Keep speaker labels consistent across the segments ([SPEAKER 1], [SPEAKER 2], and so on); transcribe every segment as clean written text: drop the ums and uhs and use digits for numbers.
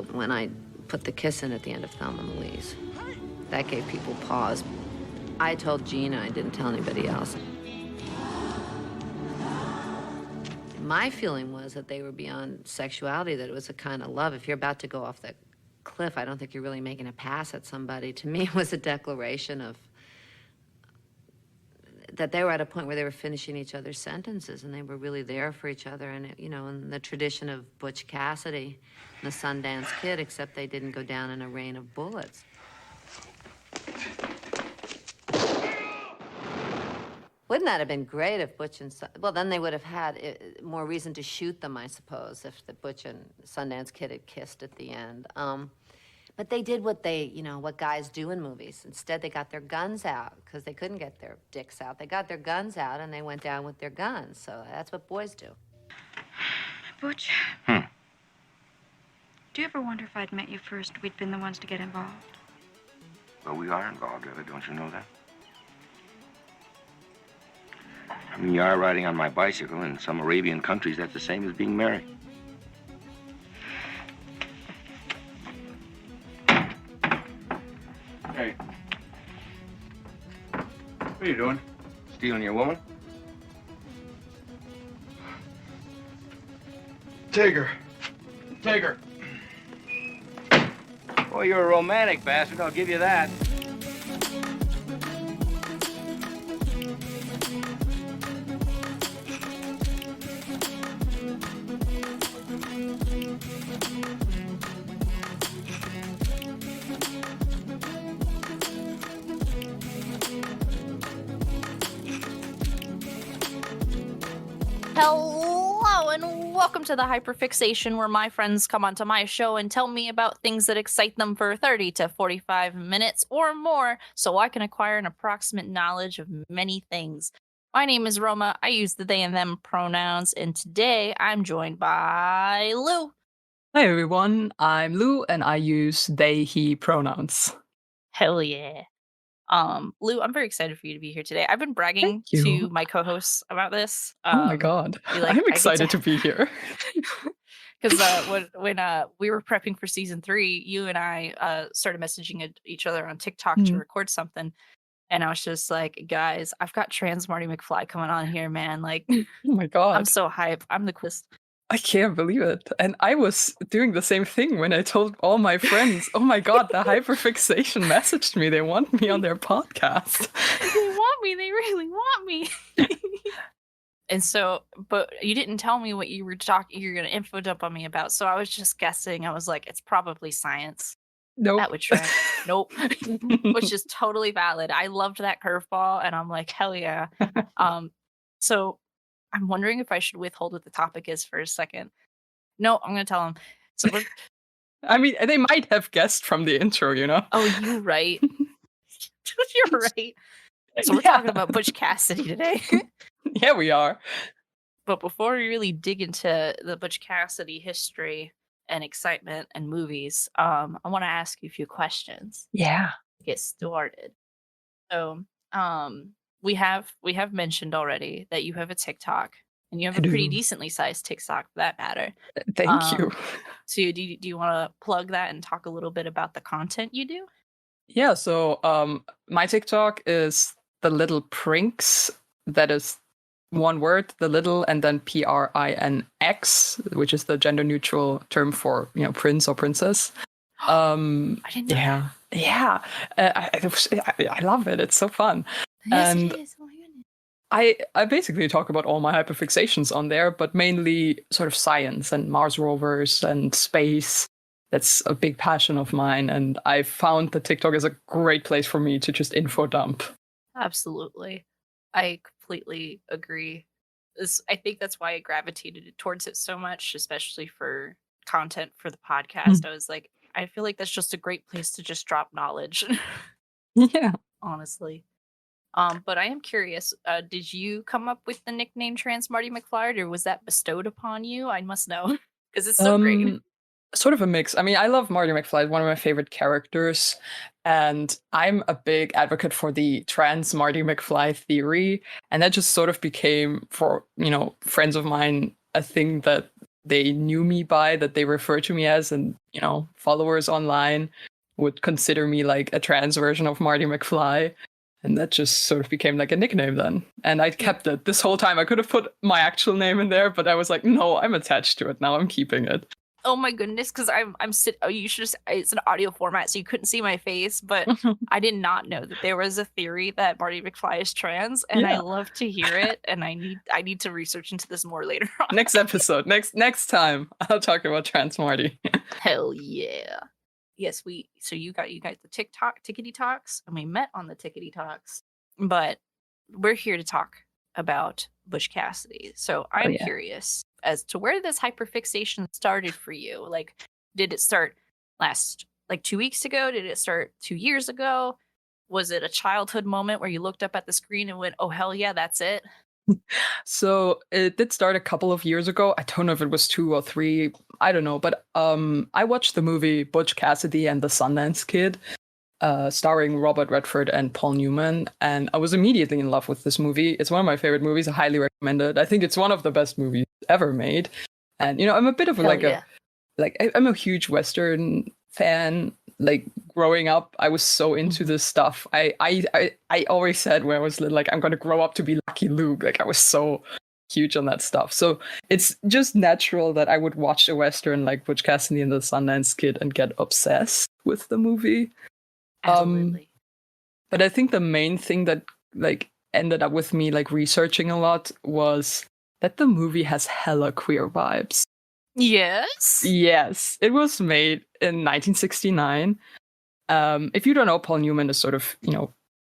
[SPEAKER 1] but when I put the kiss in at the end of Thelma and Louise, that gave people pause. I told Gina, I didn't tell anybody else. My feeling was that they were beyond sexuality, that it was a kind of love. If you're about to go off the cliff, I don't think you're really making a pass at somebody. To me, it was a declaration of that they were at a point where they were finishing each other's sentences and they were really there for each other. And, you know, in the tradition of Butch Cassidy and the Sundance Kid, except they didn't go down in a rain of bullets. Wouldn't that have been great if Butch and well, then they would have had more reason to shoot them, I suppose, if the Butch and Sundance Kid had kissed at the end. But they did what what guys do in movies. Instead, they got their guns out because they couldn't get their dicks out. They got their guns out and they went down with their guns. So that's what boys do.
[SPEAKER 2] Butch. Do you ever wonder if I'd met you first, we'd been the ones to get involved?
[SPEAKER 3] Well, we are involved together, don't you know that? I mean, you are riding on my bicycle. In some Arabian countries, that's the same as being married.
[SPEAKER 4] Hey. What are you doing?
[SPEAKER 3] Stealing your woman?
[SPEAKER 4] Take her. Take her.
[SPEAKER 3] Boy, you're a romantic bastard, I'll give you that.
[SPEAKER 5] Hello and welcome to the Hyperfixation, where my friends come onto my show and tell me about things that excite them for 30 to 45 minutes or more so I can acquire an approximate knowledge of many things. My name is Roma. I use the they and them pronouns, and today I'm joined by Lou.
[SPEAKER 6] Hi everyone, I'm Lou and I use they, he pronouns.
[SPEAKER 5] Hell yeah. Lou, I'm very excited for you to be here today. I've been bragging
[SPEAKER 6] Thank you.
[SPEAKER 5] to my co-hosts about this.
[SPEAKER 6] Oh my god, I'm excited to be here.
[SPEAKER 5] Because when we were prepping for season 3, you and I started messaging each other on TikTok to record something, and I was just like, guys, I've got trans Marty McFly coming on here, man. Like,
[SPEAKER 6] oh my god,
[SPEAKER 5] I'm so hyped. I'm the quiz.
[SPEAKER 6] I can't believe it. And I was doing the same thing when I told all my friends, oh my god, the Hyperfixation messaged me. They want me on their podcast.
[SPEAKER 5] They want me. They really want me. And so, but you didn't tell me what you were talking. You're going to info dump on me about. So I was just guessing. I was like, it's probably science.
[SPEAKER 6] Nope.
[SPEAKER 5] That would track. Nope. Which is totally valid. I loved that curveball, and I'm like, hell yeah. So I'm wondering if I should withhold what the topic is for a second. No, I'm going to tell them. So
[SPEAKER 6] I mean, they might have guessed from the intro, you know?
[SPEAKER 5] Oh, you're right. You're right. So we're talking about Butch Cassidy today.
[SPEAKER 6] Yeah, we are.
[SPEAKER 5] But before we really dig into the Butch Cassidy history and excitement and movies, I want to ask you a few questions.
[SPEAKER 6] Yeah.
[SPEAKER 5] To get started. So, we have mentioned already that you have a TikTok, and you have a pretty decently sized TikTok for that matter.
[SPEAKER 6] Thank you.
[SPEAKER 5] So do you want to plug that and talk a little bit about the content you do?
[SPEAKER 6] Yeah, so my TikTok is the little prinks. That is one word, the little, and then PRINX, which is the gender neutral term for, prince or princess.
[SPEAKER 5] I didn't know.
[SPEAKER 6] Yeah. I love it. It's so fun.
[SPEAKER 5] Yes,
[SPEAKER 6] and
[SPEAKER 5] it is. Oh my goodness.
[SPEAKER 6] I basically talk about all my hyperfixations on there, but mainly sort of science and Mars rovers and space. That's a big passion of mine, and I found that TikTok is a great place for me to just info dump.
[SPEAKER 5] Absolutely. I completely agree. I think that's why I gravitated towards it so much, especially for content for the podcast. I was like, I feel like that's just a great place to just drop knowledge.
[SPEAKER 6] Yeah.
[SPEAKER 5] Honestly. But I am curious, did you come up with the nickname Trans Marty McFly, or was that bestowed upon you? I must know, because it's so great.
[SPEAKER 6] Sort of a mix. I mean, I love Marty McFly, one of my favorite characters, and I'm a big advocate for the trans Marty McFly theory, and that just sort of became, for, friends of mine, a thing that they knew me by, that they refer to me as, and followers online would consider me like a trans version of Marty McFly. And that just sort of became like a nickname then. And I kept it this whole time. I could have put my actual name in there, but I was like, no, I'm attached to it now. I'm keeping it.
[SPEAKER 5] Oh my goodness, because you should just, it's an audio format, so you couldn't see my face, but I did not know that there was a theory that Marty McFly is trans, and I love to hear it, and I need to research into this more later on.
[SPEAKER 6] Next episode, next time, I'll talk about trans Marty.
[SPEAKER 5] Hell yeah. Yes, so you got the Tickety Talks, and we met on the Tickety Talks, but we're here to talk about Butch Cassidy. So I'm curious as to where this hyperfixation started for you. Like, did it start last 2 weeks ago? Did it start 2 years ago? Was it a childhood moment where you looked up at the screen and went, oh, hell yeah, that's it?
[SPEAKER 6] So it did start a couple of years ago. I don't know if it was 2 or 3. I don't know. But I watched the movie Butch Cassidy and the Sundance Kid, starring Robert Redford and Paul Newman. And I was immediately in love with this movie. It's one of my favorite movies. I highly recommend it. I think it's one of the best movies ever made. And, I'm a bit of I'm a huge Western fan. Like, growing up, I was so into this stuff. I always said when I was little, like, I'm going to grow up to be Lucky Luke. Like, I was so huge on that stuff. So it's just natural that I would watch a Western like Butch Cassidy and the Sundance Kid and get obsessed with the movie.
[SPEAKER 5] Absolutely.
[SPEAKER 6] But I think the main thing that like ended up with me like researching a lot was that the movie has hella queer vibes.
[SPEAKER 5] Yes.
[SPEAKER 6] Yes, it was made in 1969. If you don't know, Paul Newman is sort of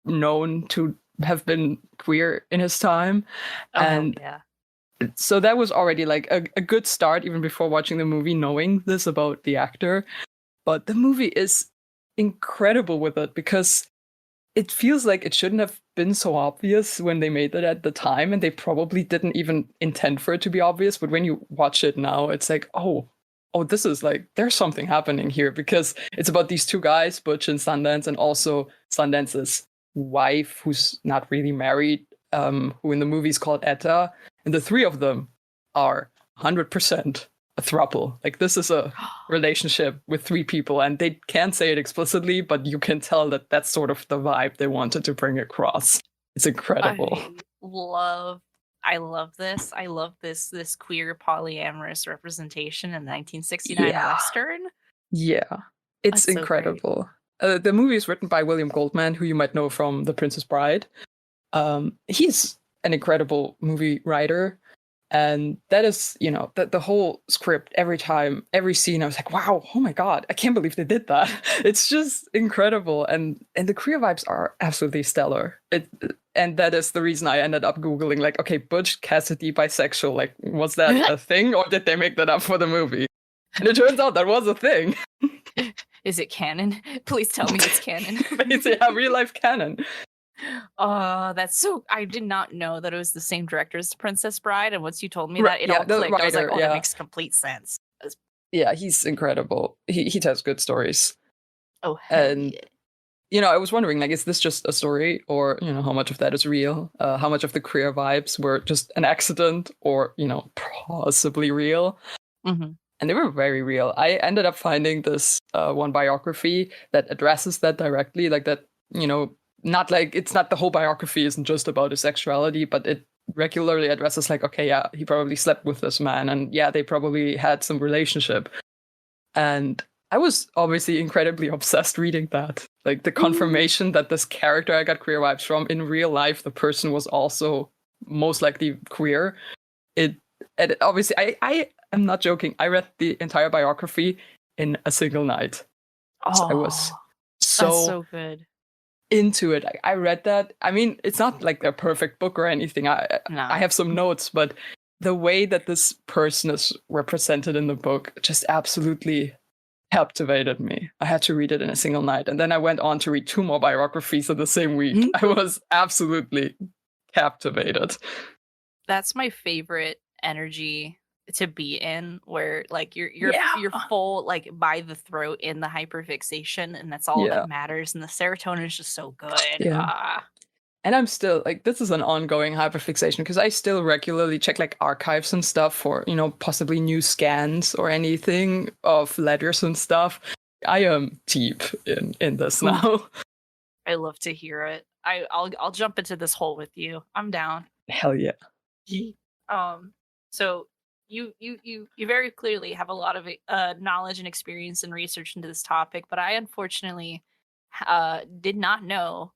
[SPEAKER 6] known to have been queer in his time, so that was already like a good start even before watching the movie, knowing this about the actor. But the movie is incredible with it because it feels like it shouldn't have been so obvious when they made it at the time, and they probably didn't even intend for it to be obvious. But when you watch it now, it's like, oh, this is like, there's something happening here, because it's about these two guys, Butch and Sundance, and also Sundance's wife, who's not really married, who in the movie is called Etta, and the three of them are 100% a throuple. Like, this is a relationship with three people, and they can't say it explicitly, but you can tell that that's sort of the vibe they wanted to bring across. It's incredible.
[SPEAKER 5] I love this. I love this queer polyamorous representation in 1969 Western.
[SPEAKER 6] Yeah, it's
[SPEAKER 5] That's
[SPEAKER 6] incredible. The movie is written by William Goldman, who you might know from The Princess Bride. He's an incredible movie writer. And that is, the whole script, every time, every scene, I was like, wow, oh my God, I can't believe they did that. It's just incredible. And the queer vibes are absolutely stellar. And that is the reason I ended up Googling, like, okay, Butch Cassidy bisexual, like, was that a thing, or did they make that up for the movie? And it turns out that was a thing.
[SPEAKER 5] Is it canon? Please tell me it's canon.
[SPEAKER 6] It's real life canon.
[SPEAKER 5] That's so. I did not know that it was the same director as Princess Bride, and once you told me that, it all clicked. I was like, oh, that makes complete sense.
[SPEAKER 6] Yeah, he's incredible. He tells good stories.
[SPEAKER 5] Oh, hell yeah.
[SPEAKER 6] I was wondering, like, is this just a story, or how much of that is real? How much of the queer vibes were just an accident, or possibly real?
[SPEAKER 5] Mm-hmm.
[SPEAKER 6] And they were very real. I ended up finding this one biography that addresses that directly, like that. Not like, it's not, the whole biography isn't just about his sexuality, but it regularly addresses like, okay, yeah, he probably slept with this man, and yeah, they probably had some relationship. And I was obviously incredibly obsessed reading that. Like, the confirmation that this character I got queer vibes from, in real life, the person was also most likely queer. And obviously, I am not joking. I read the entire biography in a single night. So I was
[SPEAKER 5] so good.
[SPEAKER 6] Into it. I read that. I mean, it's not like a perfect book or anything. I have some notes, but the way that this person is represented in the book just absolutely captivated me. I had to read it in a single night, and then I went on to read 2 more biographies in the same week. I was absolutely captivated.
[SPEAKER 5] That's my favorite energy to be in, where like you're full, like, by the throat in the hyperfixation, and that's all that matters, and the serotonin is just so good.
[SPEAKER 6] And I'm still like, this is an ongoing hyperfixation because I still regularly check like archives and stuff for, possibly new scans or anything of letters and stuff. I am deep in this now.
[SPEAKER 5] I love to hear it. I'll jump into this hole with you. I'm down.
[SPEAKER 6] Hell yeah.
[SPEAKER 5] So you very clearly have a lot of knowledge and experience and research into this topic, but I unfortunately did not know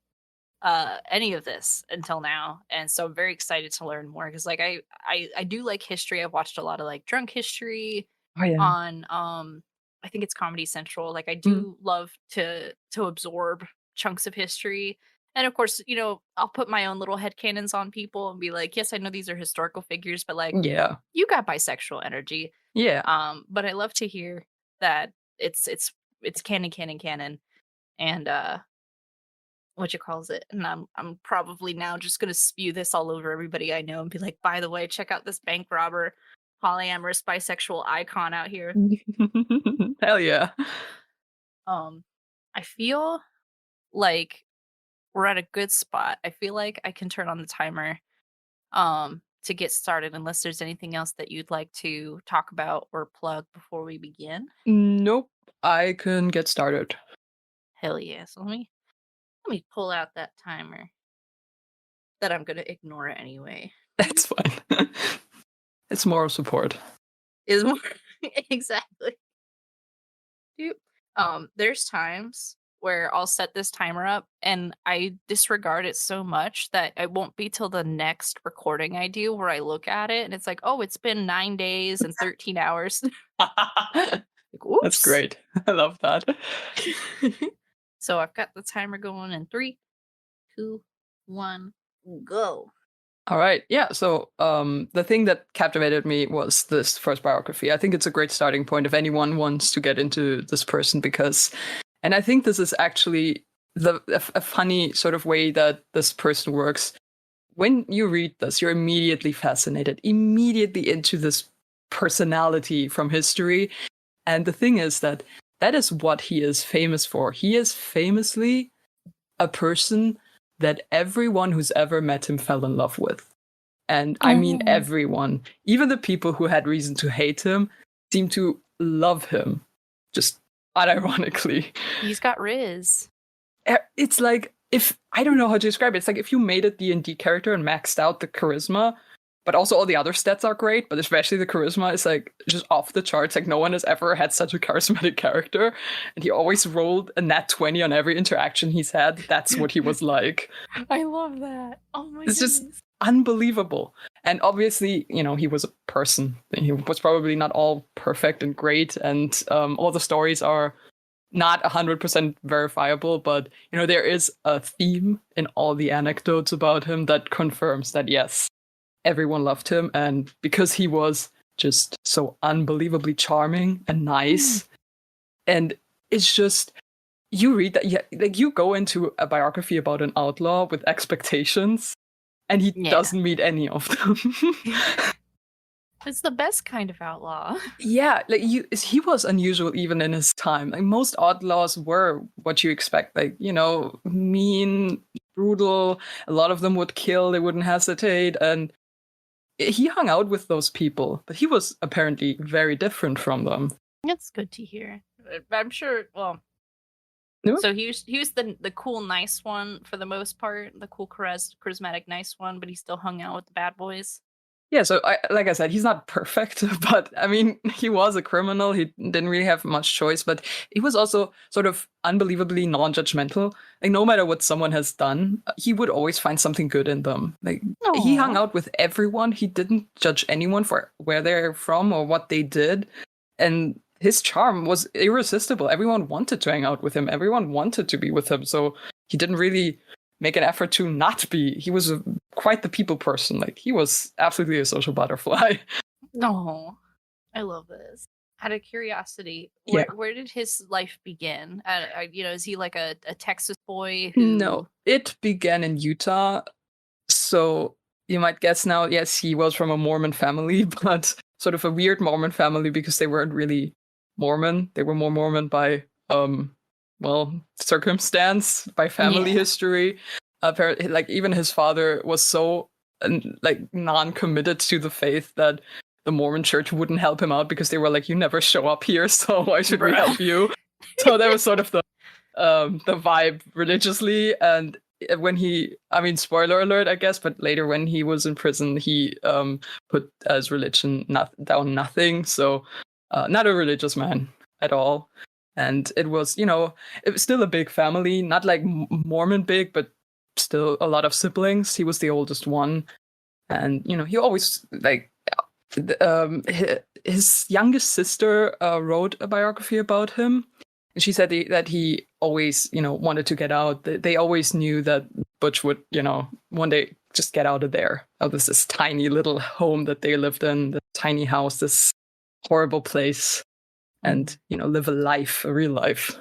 [SPEAKER 5] any of this until now, and so I'm very excited to learn more because like I do like history. I've watched a lot of like drunk history on I think it's Comedy Central. Like I do love to absorb chunks of history. And of course, I'll put my own little headcanons on people and be like, yes, I know these are historical figures, but like,
[SPEAKER 6] Yeah.
[SPEAKER 5] you got bisexual energy.
[SPEAKER 6] Yeah.
[SPEAKER 5] But I love to hear that it's canon, and what you calls it. And I'm probably now just gonna spew this all over everybody I know and be like, by the way, check out this bank robber, polyamorous bisexual icon out here.
[SPEAKER 6] Hell yeah.
[SPEAKER 5] I feel like we're at a good spot. I feel like I can turn on the timer to get started unless there's anything else that you'd like to talk about or plug before we begin.
[SPEAKER 6] Nope. I can get started.
[SPEAKER 5] Hell yeah. So let me pull out that timer. That I'm gonna ignore it anyway.
[SPEAKER 6] That's fine. It's moral support.
[SPEAKER 5] Is more exactly. There's times where I'll set this timer up and I disregard it so much that it won't be till the next recording I do where I look at it and it's like, oh, it's been 9 days and 13 hours. Like,
[SPEAKER 6] That's great. I love that.
[SPEAKER 5] So I've got the timer going in 3, 2, 1, go.
[SPEAKER 6] All right. Yeah. So the thing that captivated me was this first biography. I think it's a great starting point if anyone wants to get into this person and I think this is actually a funny sort of way that this person works. When you read this, you're immediately fascinated, immediately into this personality from history. And the thing is that is what he is famous for. He is famously a person that everyone who's ever met him fell in love with. And I mean everyone. Even the people who had reason to hate him seem to love him. Just unironically.
[SPEAKER 5] He's got Riz.
[SPEAKER 6] It's like, I don't know how to describe it. It's like if you made a D&D character and maxed out the charisma, but also all the other stats are great, but especially the charisma is like just off the charts. Like no one has ever had such a charismatic character. And he always rolled a nat 20 on every interaction he's had. That's what he was like.
[SPEAKER 5] I love that. Oh my
[SPEAKER 6] It's
[SPEAKER 5] goodness.
[SPEAKER 6] just unbelievable. And obviously, he was a person. He was probably not all perfect and great. And all the stories are not 100% verifiable, but, there is a theme in all the anecdotes about him that confirms that, yes, everyone loved him. And because he was just so unbelievably charming and nice. And it's just, you read that, like you go into a biography about an outlaw with expectations, and he doesn't meet any of them.
[SPEAKER 5] It's the best kind of outlaw.
[SPEAKER 6] Yeah, like he was unusual even in his time. Like most outlaws were what you expect, like, mean, brutal. A lot of them would kill, they wouldn't hesitate. And he hung out with those people, but he was apparently very different from them.
[SPEAKER 5] That's good to hear. I'm sure, well, so he was the cool, nice one for the most part, the cool, charismatic, nice one, but he still hung out with the bad boys.
[SPEAKER 6] Yeah, so like I said, he's not perfect, but I mean, he was a criminal. He didn't really have much choice, but he was also sort of unbelievably non-judgmental. Like no matter what someone has done, he would always find something good in them. Like he hung out with everyone. He didn't judge anyone for where they're from or what they did. And his charm was irresistible. Everyone wanted to hang out with him. Everyone wanted to be with him. So he didn't really make an effort to not be. He was quite the people person. Like he was absolutely a social butterfly.
[SPEAKER 5] No, I love this. Out of curiosity, where did his life begin? Is he like a Texas boy?
[SPEAKER 6] No, it began in Utah. So you might guess now, yes, he was from a Mormon family, but sort of a weird Mormon family because they weren't really Mormon. They were more Mormon by circumstance, by family history. apparently, like, even his father was so like non-committed to the faith that the Mormon church wouldn't help him out because they were like, you never show up here, so why should we help you? So that was sort of the vibe religiously. And when I mean, spoiler alert, I guess, but later when he was in prison, he put as religion down nothing. So not a religious man at all. And it was, it was still a big family, not like Mormon big, but still a lot of siblings. He was the oldest one. And, he always, like, his youngest sister wrote a biography about him. And she said that he always, wanted to get out. They always knew that Butch would, one day just get out of there. Out of this tiny little home that they lived in, the tiny house, this horrible place, and, live a real life.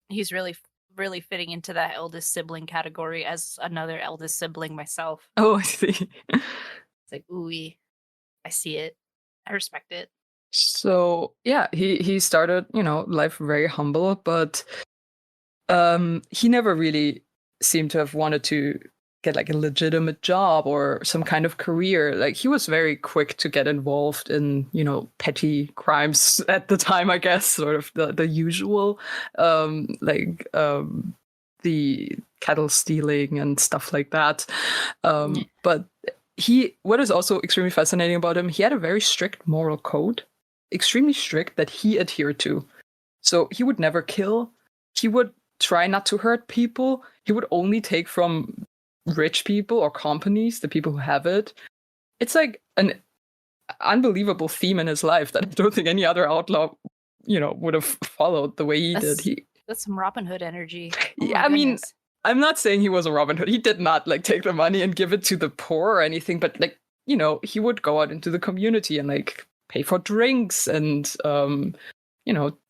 [SPEAKER 5] He's really, really fitting into that eldest sibling category as another eldest sibling myself.
[SPEAKER 6] Oh, I see.
[SPEAKER 5] It's like, ooh, I see it. I respect it.
[SPEAKER 6] So yeah, he started, life very humble, but he never really seemed to have wanted to get like a legitimate job or some kind of career. Like, he was very quick to get involved in, petty crimes at the time, I guess, sort of the usual, the cattle stealing and stuff like that. But what is also extremely fascinating about him, he had a very strict moral code, extremely strict, that he adhered to. So he would never kill. He would try not to hurt people. He would only take from rich people or companies, the people who have it. It's like an unbelievable theme in his life that I don't think any other outlaw, would have followed the way he did.
[SPEAKER 5] That's some Robin Hood energy.
[SPEAKER 6] Yeah, I mean, I'm not saying he was a Robin Hood. He did not like take the money and give it to the poor or anything, but like, he would go out into the community and like pay for drinks and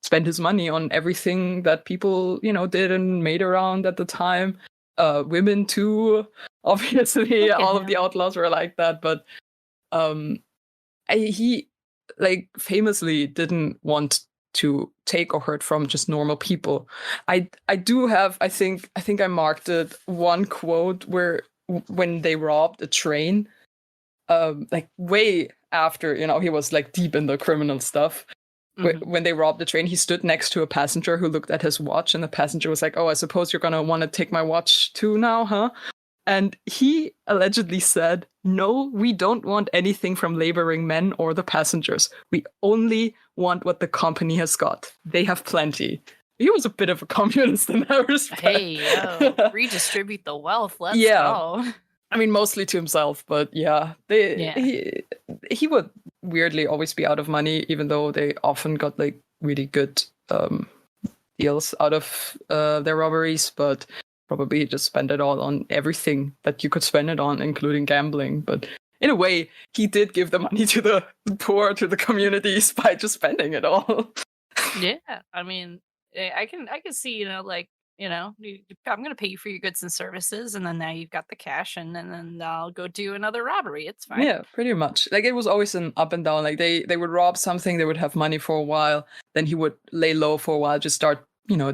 [SPEAKER 6] spend his money on everything that people, did and made around at the time. Women too, obviously. All of the outlaws were like that, but he like famously didn't want to take or hurt from just normal people. I do have, I think I marked it, one quote where when they robbed a train, like way after, he was like deep in the criminal stuff. When they robbed the train, he stood next to a passenger who looked at his watch, and the passenger was like, "Oh, I suppose you're gonna want to take my watch too now, huh?" And he allegedly said, "No, we don't want anything from laboring men or the passengers. We only want what the company has got. They have plenty." He was a bit of a communist in that respect.
[SPEAKER 5] Hey, redistribute the wealth. Let's go.
[SPEAKER 6] I mean, mostly to himself, but he would weirdly always be out of money, even though they often got like really good deals out of their robberies, but probably just spend it all on everything that you could spend it on, including gambling. But in a way, he did give the money to the poor, to the communities, by just spending it all.
[SPEAKER 5] Yeah, I mean, I can see, I'm going to pay you for your goods and services, and then now you've got the cash, and then I'll go do another robbery. It's fine. Yeah,
[SPEAKER 6] pretty much. Like, it was always an up and down. Like, they would rob something, they would have money for a while, then he would lay low for a while, just start,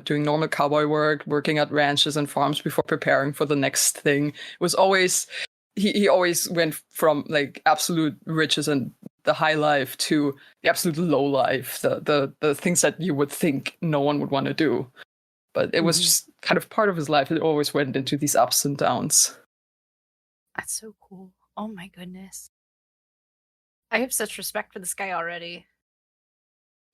[SPEAKER 6] doing normal cowboy work, working at ranches and farms before preparing for the next thing. It was always, he always went from like absolute riches and the high life to the absolute low life, the things that you would think no one would want to do. But it was just kind of part of his life. It always went into these ups and downs.
[SPEAKER 5] That's so cool. Oh my goodness. I have such respect for this guy already.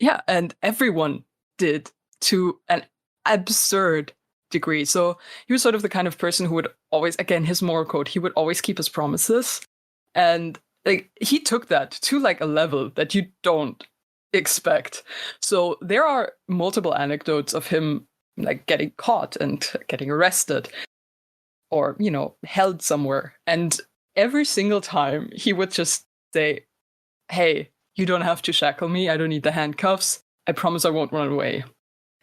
[SPEAKER 6] Yeah, and everyone did, to an absurd degree. So he was sort of the kind of person who would always, again, his moral code, he would always keep his promises. And like, he took that to like a level that you don't expect. So there are multiple anecdotes of him like getting caught and getting arrested or, held somewhere. And every single time he would just say, "Hey, you don't have to shackle me. I don't need the handcuffs. I promise I won't run away."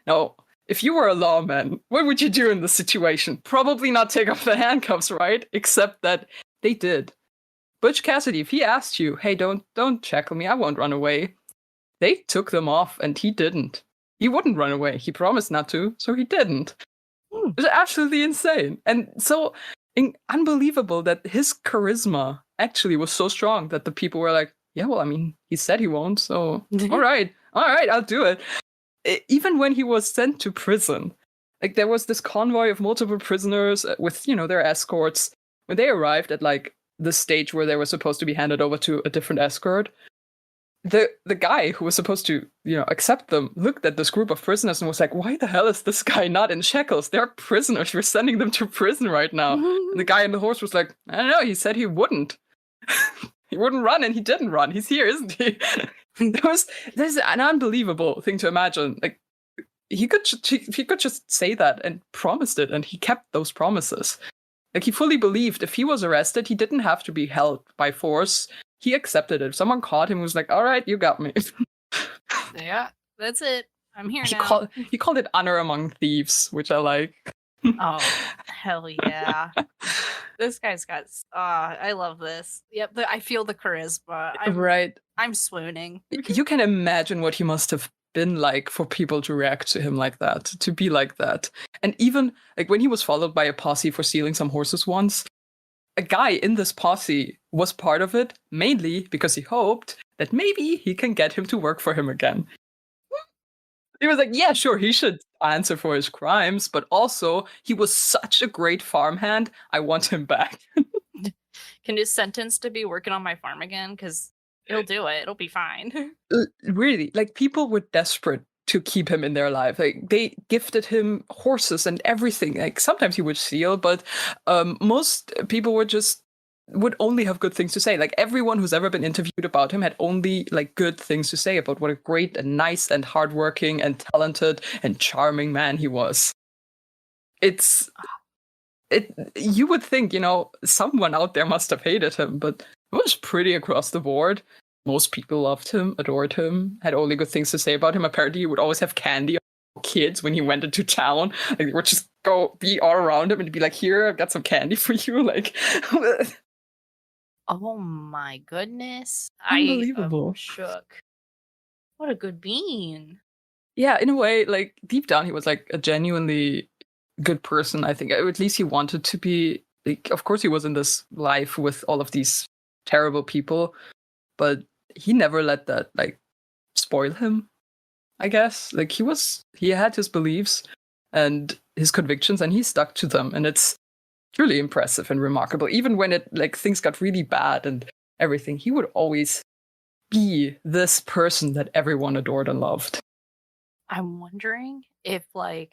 [SPEAKER 6] Now, if you were a lawman, what would you do in this situation? Probably not take off the handcuffs, right? Except that they did. Butch Cassidy, if he asked you, "Hey, don't shackle me, I won't run away," they took them off, and he didn't. He wouldn't run away. He promised not to, so he didn't. It was absolutely insane. And so unbelievable that his charisma actually was so strong that the people were like, yeah, well, I mean, he said he won't, so all right, I'll do it. Even when he was sent to prison, like there was this convoy of multiple prisoners with, their escorts. When they arrived at like the stage where they were supposed to be handed over to a different escort, the guy who was supposed to, accept them looked at this group of prisoners and was like, why the hell is this guy not in shackles? They're prisoners. We're sending them to prison right now. And the guy on the horse was like, I don't know. He said he wouldn't. He wouldn't run, and he didn't run. He's here, isn't he? There's an unbelievable thing to imagine. Like he could just say that and promised it, and he kept those promises. Like he fully believed if he was arrested, he didn't have to be held by force. He accepted it. If someone caught him, he was like, all right, you got me.
[SPEAKER 5] Yeah, that's it. I'm here now.
[SPEAKER 6] He called it honor among thieves, which I like.
[SPEAKER 5] Oh, hell yeah. This guy's got... I love this. Yep, I feel the charisma.
[SPEAKER 6] Right.
[SPEAKER 5] I'm swooning.
[SPEAKER 6] You can imagine what he must have been like for people to react to him like that, to be like that. And even like when he was followed by a posse for stealing some horses once, a guy in this posse was part of it, mainly because he hoped that maybe he can get him to work for him again. He was like, yeah, sure, he should answer for his crimes, but also he was such a great farmhand. I want him back.
[SPEAKER 5] Can you sentence to be working on my farm again? Because he'll do it. It'll be fine.
[SPEAKER 6] Really, like people were desperate to keep him in their life. Like they gifted him horses and everything. Like sometimes he would steal, but most people would only have good things to say. Like everyone who's ever been interviewed about him had only like good things to say about what a great and nice and hardworking and talented and charming man he was. You would think, someone out there must have hated him, but it was pretty across the board. Most people loved him, adored him, had only good things to say about him. Apparently, he would always have candy for kids when he went into town. Like, they would just be all around him and be like, here, I've got some candy for you. Like,
[SPEAKER 5] oh my goodness.
[SPEAKER 6] Unbelievable.
[SPEAKER 5] I'm shook. What a good bean.
[SPEAKER 6] Yeah, in a way, like, deep down, he was like a genuinely good person, I think. At least he wanted to be. Like, of course, he was in this life with all of these terrible people, but he never let that like spoil him, I guess. Like he had his beliefs and his convictions, and he stuck to them, and it's truly impressive and remarkable. Even when things got really bad and everything, he would always be this person that everyone adored and loved.
[SPEAKER 5] I'm wondering if I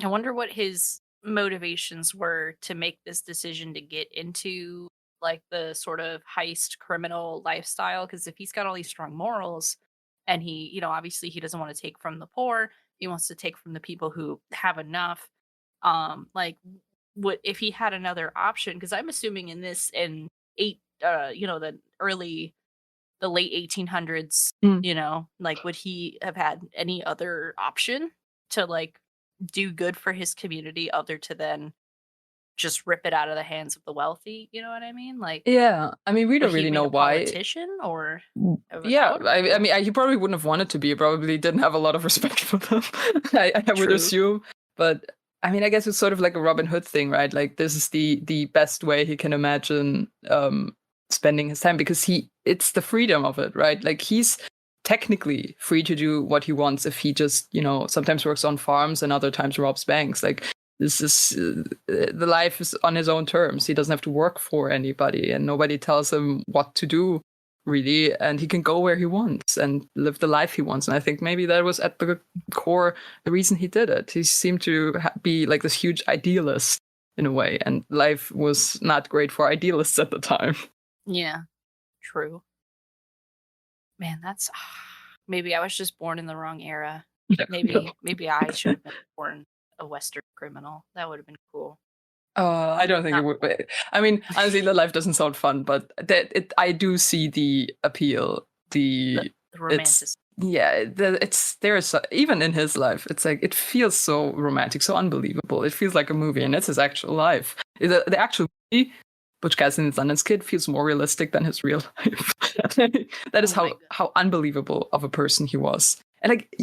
[SPEAKER 5] wonder what his motivations were to make this decision to get into like the sort of heist criminal lifestyle, because if he's got all these strong morals and he, obviously he doesn't want to take from the poor, he wants to take from the people who have enough. What if he had another option? Because I'm assuming in the late 1800s, would he have had any other option to like do good for his community other to then just rip it out of the hands of the wealthy? You know what I mean? Like,
[SPEAKER 6] yeah, I mean, we don't really know why.
[SPEAKER 5] Politician or
[SPEAKER 6] yeah, I mean, he probably wouldn't have wanted to be. He probably didn't have a lot of respect for them. I would assume, but I mean, I guess it's sort of like a Robin Hood thing, right? Like this is the best way he can imagine spending his time, because it's the freedom of it, right? Like he's technically free to do what he wants if he just, sometimes works on farms and other times robs banks. Like this is the life is on his own terms. He doesn't have to work for anybody, and nobody tells him what to do, really. And he can go where he wants and live the life he wants. And I think maybe that was at the core the reason he did it. He seemed to be like this huge idealist in a way, and life was not great for idealists at the time.
[SPEAKER 5] Yeah, true. Man, that's maybe I was just born in the wrong era. Maybe I should have been born a Western criminal. That would have been cool.
[SPEAKER 6] I don't think it would be. I mean, honestly, the life doesn't sound fun, but I do see the appeal. The romanticism. Even in his life, it's like it feels so romantic, so unbelievable. It feels like a movie, and it's his actual life. The actual movie, Butch, Cassidy and the Sundance Kid, feels more realistic than his real life. That is how unbelievable of a person he was. And like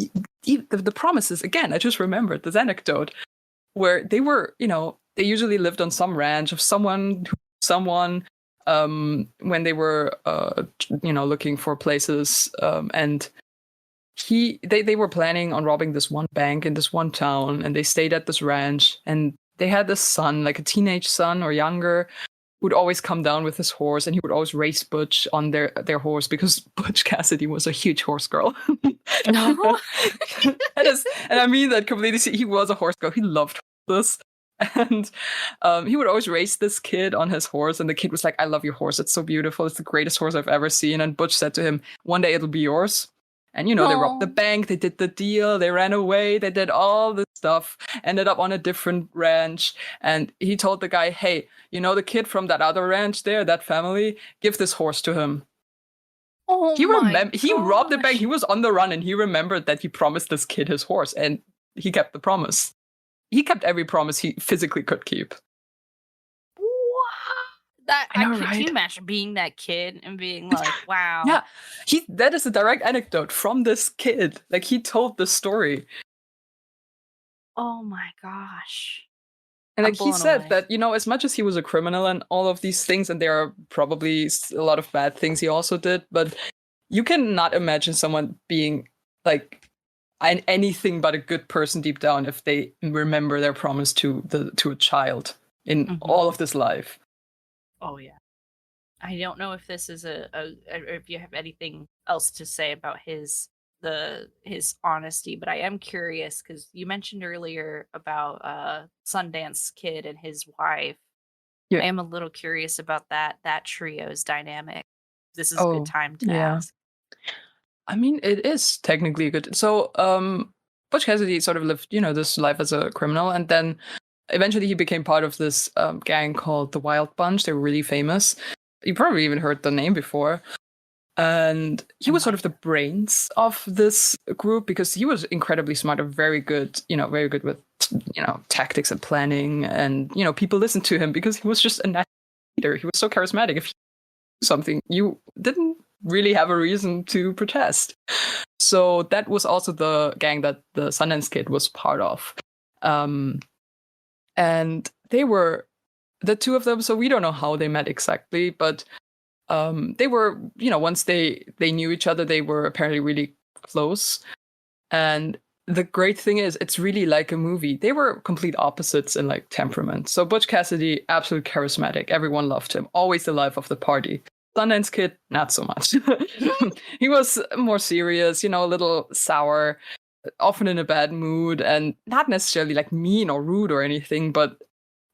[SPEAKER 6] the promises, again, I just remembered this anecdote. where they were, they usually lived on some ranch of someone when they were looking for places, and they were planning on robbing this one bank in this one town, and they stayed at this ranch, and they had this son, like a teenage son or younger, would always come down with his horse, and he would always race Butch on their horse, because Butch Cassidy was a huge horse girl.
[SPEAKER 5] No.
[SPEAKER 6] And I mean that completely. He was a horse girl. He loved horses. And he would always race this kid on his horse, and the kid was like, "I love your horse. It's so beautiful. It's the greatest horse I've ever seen." And Butch said to him, "One day it'll be yours." And, they robbed the bank, they did the deal, they ran away, they did all this stuff, ended up on a different ranch. And he told the guy, "Hey, the kid from that other ranch there, that family, give this horse to him."
[SPEAKER 5] Oh,
[SPEAKER 6] He robbed the bank, he was on the run, and he remembered that he promised this kid his horse, and he kept the promise. He kept every promise he physically could keep.
[SPEAKER 5] Can you imagine being that kid and being like, wow.
[SPEAKER 6] Yeah, that is a direct anecdote from this kid. Like, he told the story.
[SPEAKER 5] Oh my gosh.
[SPEAKER 6] And like he said that, as much as he was a criminal and all of these things, and there are probably a lot of bad things he also did, but you cannot imagine someone being like anything but a good person deep down if they remember their promise to a child in all of this life.
[SPEAKER 5] Oh yeah. I don't know if this is if you have anything else to say about his honesty, but I am curious because you mentioned earlier about Sundance Kid and his wife. Yeah. I am a little curious about that trio's dynamic. This is a good time to ask.
[SPEAKER 6] I mean, it is technically good. So, Butch Cassidy sort of lived, this life as a criminal, and then eventually he became part of this gang called the Wild Bunch. They were really famous. You probably even heard the name before. And he was sort of the brains of this group because he was incredibly smart and very good with, tactics and planning. And, people listened to him because he was just a natural leader. He was so charismatic. If you do something, you didn't really have a reason to protest. So that was also the gang that the Sundance Kid was part of. And they were the two of them. So we don't know how they met exactly, but they were, once they knew each other, they were apparently really close. And the great thing is, it's really like a movie. They were complete opposites in like temperament. So Butch Cassidy, absolutely charismatic. Everyone loved him. Always the life of the party. Sundance Kid, not so much. He was more serious, a little sour, often in a bad mood, and not necessarily like mean or rude or anything, but,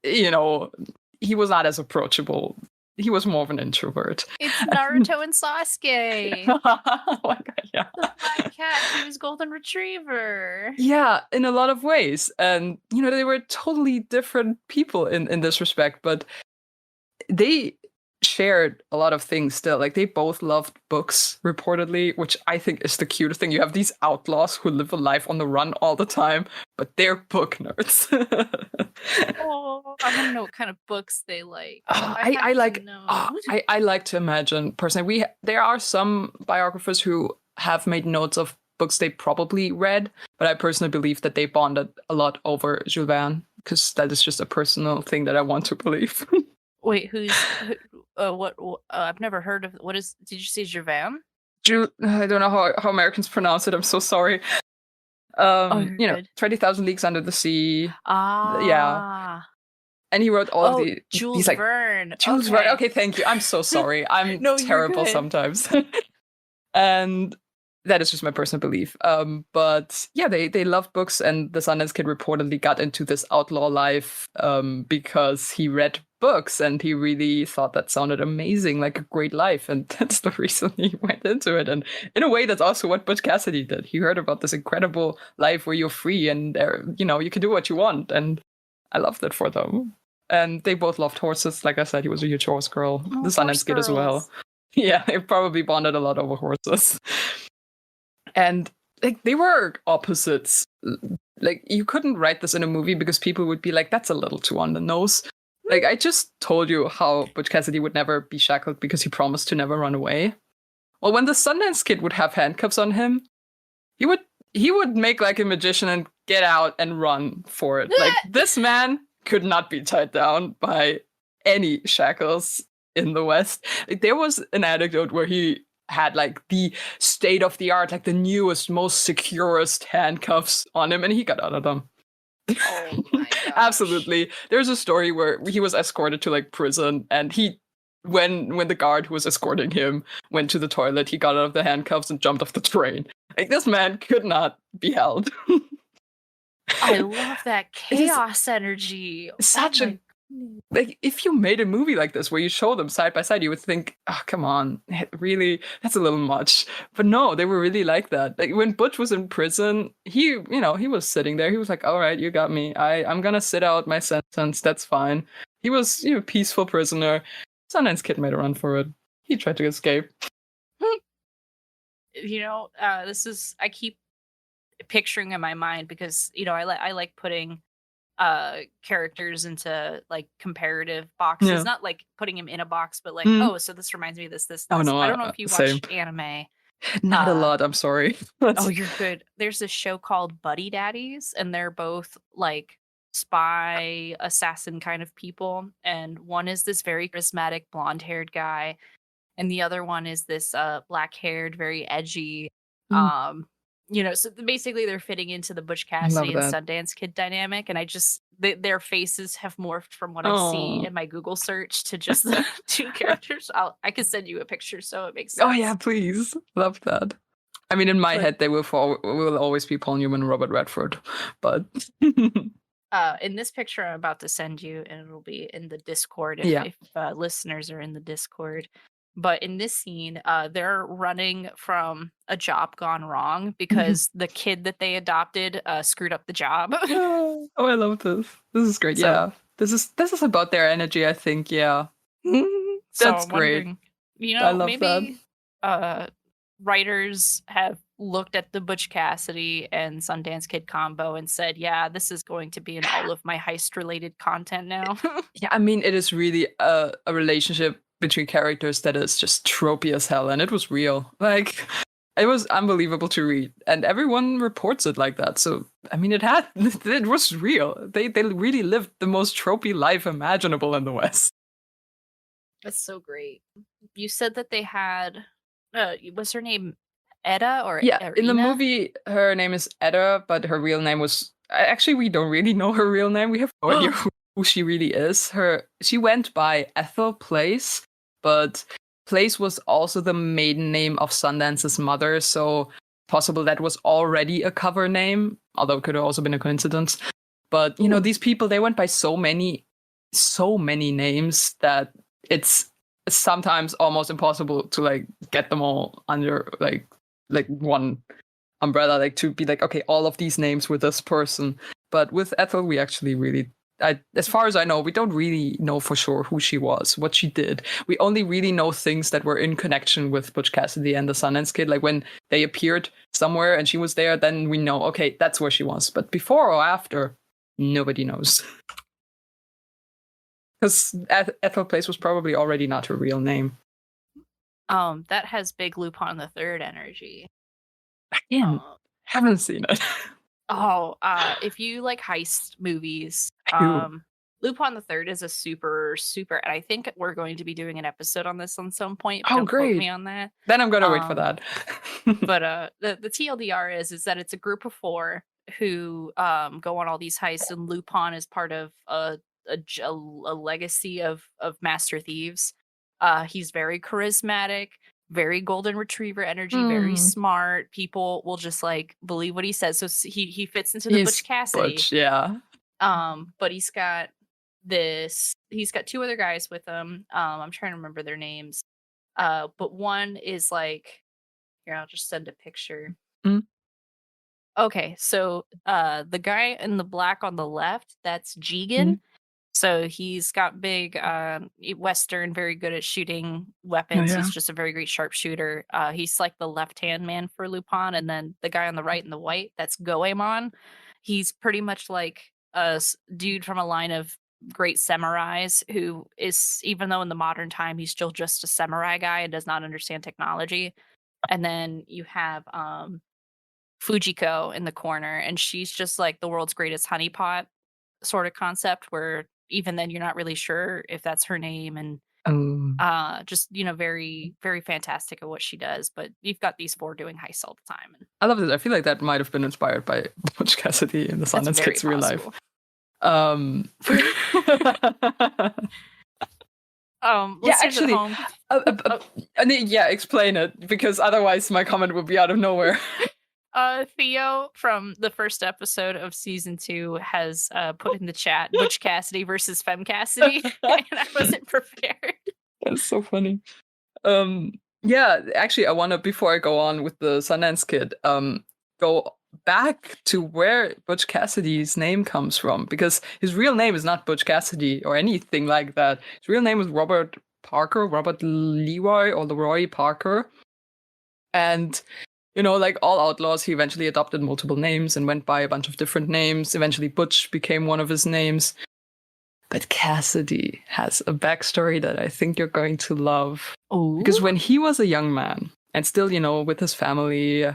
[SPEAKER 6] he was not as approachable. He was more of an introvert.
[SPEAKER 5] It's Naruto and Sasuke.
[SPEAKER 6] Oh my god, yeah.
[SPEAKER 5] The black cat, he was golden retriever.
[SPEAKER 6] Yeah, in a lot of ways. And, they were totally different people in this respect, but they shared a lot of things still. Like, they both loved books, reportedly, which I think is the cutest thing. You have these outlaws who live a life on the run all the time, but they're book nerds.
[SPEAKER 5] Oh, I want to know what kind of books they like.
[SPEAKER 6] I like to imagine personally. There are some biographers who have made notes of books they probably read, but I personally believe that they bonded a lot over Jules Verne, because that is just a personal thing that I want to believe.
[SPEAKER 5] Wait, what? I've never heard of. What is? Did you say Javin?
[SPEAKER 6] I don't know how Americans pronounce it. I'm so sorry. 20,000 Leagues Under the Sea. Yeah. And he wrote all of
[SPEAKER 5] Jules Verne.
[SPEAKER 6] Jules Verne. Okay, thank you. I'm so sorry. I'm terrible sometimes. And that is just my personal belief. But yeah, they love books, and the Sundance Kid reportedly got into this outlaw life because he read books and he really thought that sounded amazing, like a great life, and that's the reason he went into it. And in a way, that's also what Butch Cassidy did. He heard about this incredible life where you're free and you can do what you want, and I loved it for them. And they both loved horses. Like I said, he was a huge horse girl. The Sundance Kid as well. Yeah, they probably bonded a lot over horses. And like, they were opposites. Like, you couldn't write this in a movie because people would be like, that's a little too on the nose. Like, I just told you how Butch Cassidy would never be shackled because he promised to never run away. Well, when the Sundance Kid would have handcuffs on him, he would make like a magician and get out and run for it. Like, this man could not be tied down by any shackles in the West. Like, there was an anecdote where he had like the state of the art, like the newest, most securest handcuffs on him, and he got out of them.
[SPEAKER 5] Oh my gosh.
[SPEAKER 6] Absolutely. There's a story where he was escorted to like prison, and when the guard who was escorting him went to the toilet, he got out of the handcuffs and jumped off the train. Like, this man could not be held.
[SPEAKER 5] I love that chaos energy.
[SPEAKER 6] Such a like, if you made a movie like this where you show them side by side, you would think, oh, come on, really, that's a little much. But no, they were really like that. Like, when Butch was in prison, he was sitting there. He was like, all right, you got me. I'm gonna sit out my sentence. That's fine. He was, peaceful prisoner. Sundance Kid made a run for it. He tried to escape.
[SPEAKER 5] This is, I keep picturing in my mind because, I like putting characters into like comparative boxes,
[SPEAKER 6] Yeah.
[SPEAKER 5] not like putting him in a box, but like, so this reminds me of this.
[SPEAKER 6] Oh, no,
[SPEAKER 5] I don't know if you
[SPEAKER 6] same.
[SPEAKER 5] watch anime.
[SPEAKER 6] Not a lot, I'm sorry.
[SPEAKER 5] Oh, you're good. There's this show called Buddy Daddies, and they're both like spy assassin kind of people, and one is this very charismatic blonde-haired guy, and the other one is this black-haired, very edgy so basically they're fitting into the Butch Cassidy and Sundance Kid dynamic, and their faces have morphed from what I see in my Google search to just the two characters. I can send you a picture so it makes sense.
[SPEAKER 6] Oh yeah, please. Love that. I mean, in my head, they will always be Paul Newman and Robert Redford, but
[SPEAKER 5] in this picture I'm about to send you, and it'll be in the Discord if listeners are in the Discord. But in this scene, they're running from a job gone wrong because the kid that they adopted screwed up the job.
[SPEAKER 6] Oh, I love this. This is great. Yeah, this is about their energy, I think. Yeah, that's great. I love
[SPEAKER 5] maybe writers have looked at the Butch Cassidy and Sundance Kid combo and said, "Yeah, this is going to be in all of my heist-related content now."
[SPEAKER 6] Yeah, I mean, it is really a relationship between characters that is just tropey as hell, and it was real. Like, it was unbelievable to read, and everyone reports it like that. So, I mean, it was real. They really lived the most tropey life imaginable in the West.
[SPEAKER 5] That's so great. You said that they had, was her name Edda or
[SPEAKER 6] or in the movie, her name is Edda, but her real name was, actually, we don't really know her real name. We have no idea who she really is. She went by Ethel Place, but Place was also the maiden name of Sundance's mother, so possible that was already a cover name, although it could have also been a coincidence. But, these people, they went by so many names that it's sometimes almost impossible to, like, get them all under, like one umbrella, like, to be like, okay, all of these names were this person. But with Ethel, we actually really... as far as I know, we don't really know for sure who she was, what she did. We only really know things that were in connection with Butch Cassidy and the Sundance Kid. Like, when they appeared somewhere and she was there, then we know, okay, that's where she was. But before or after, nobody knows. Because Ethel Place was probably already not her real name.
[SPEAKER 5] That has big Lupin the Third energy.
[SPEAKER 6] Again, haven't seen it.
[SPEAKER 5] If you like heist movies, Lupin the Third is a super, and I think we're going to be doing an episode on this on some point.
[SPEAKER 6] Oh,
[SPEAKER 5] don't
[SPEAKER 6] great.
[SPEAKER 5] Quote me on that.
[SPEAKER 6] Then I'm gonna wait for that.
[SPEAKER 5] But the TLDR is that it's a group of 4 who go on all these heists, and Lupin is part of a legacy of master thieves. He's very charismatic, very golden retriever energy, very smart. People will just like believe what he says. So he fits into the Butch Cassidy.
[SPEAKER 6] Butch, yeah.
[SPEAKER 5] But he's got 2 other guys with him. I'm trying to remember their names. But one is like, here, I'll just send a picture. Okay, so the guy in the black on the left, that's Jigen. So he's got big Western, very good at shooting weapons.
[SPEAKER 6] Oh, yeah.
[SPEAKER 5] He's just a very great sharpshooter. He's like the left-hand man for Lupin. And then the guy on the right in the white, that's Goemon. He's pretty much like a dude from a line of great samurais who is, even though in the modern time, he's still just a samurai guy and does not understand technology. And then you have Fujiko in the corner, and she's just like the world's greatest honeypot sort of concept, where even then you're not really sure if that's her name, and just very very fantastic at what she does. But you've got these four doing heists all the time, and
[SPEAKER 6] I love this. I feel like that might have been inspired by Butch Cassidy in the
[SPEAKER 5] that's
[SPEAKER 6] Sundance
[SPEAKER 5] very
[SPEAKER 6] Kids real life.
[SPEAKER 5] possible.
[SPEAKER 6] Yeah,
[SPEAKER 5] Listeners
[SPEAKER 6] actually,
[SPEAKER 5] at home,
[SPEAKER 6] yeah, explain it, because otherwise my comment would be out of nowhere.
[SPEAKER 5] Theo from the first episode of season 2 has put in the chat Butch Cassidy versus Femme Cassidy, and I wasn't prepared.
[SPEAKER 6] That's so funny. Yeah, actually, I want to, before I go on with the Sundance Kid, go back to where Butch Cassidy's name comes from, because his real name is not Butch Cassidy or anything like that. His real name is Robert Leroy or Leroy Parker. And, like all outlaws, he eventually adopted multiple names and went by a bunch of different names. Eventually, Butch became one of his names. But Cassidy has a backstory that I think you're going to love.
[SPEAKER 5] Ooh.
[SPEAKER 6] Because when he was a young man, and still, with his family,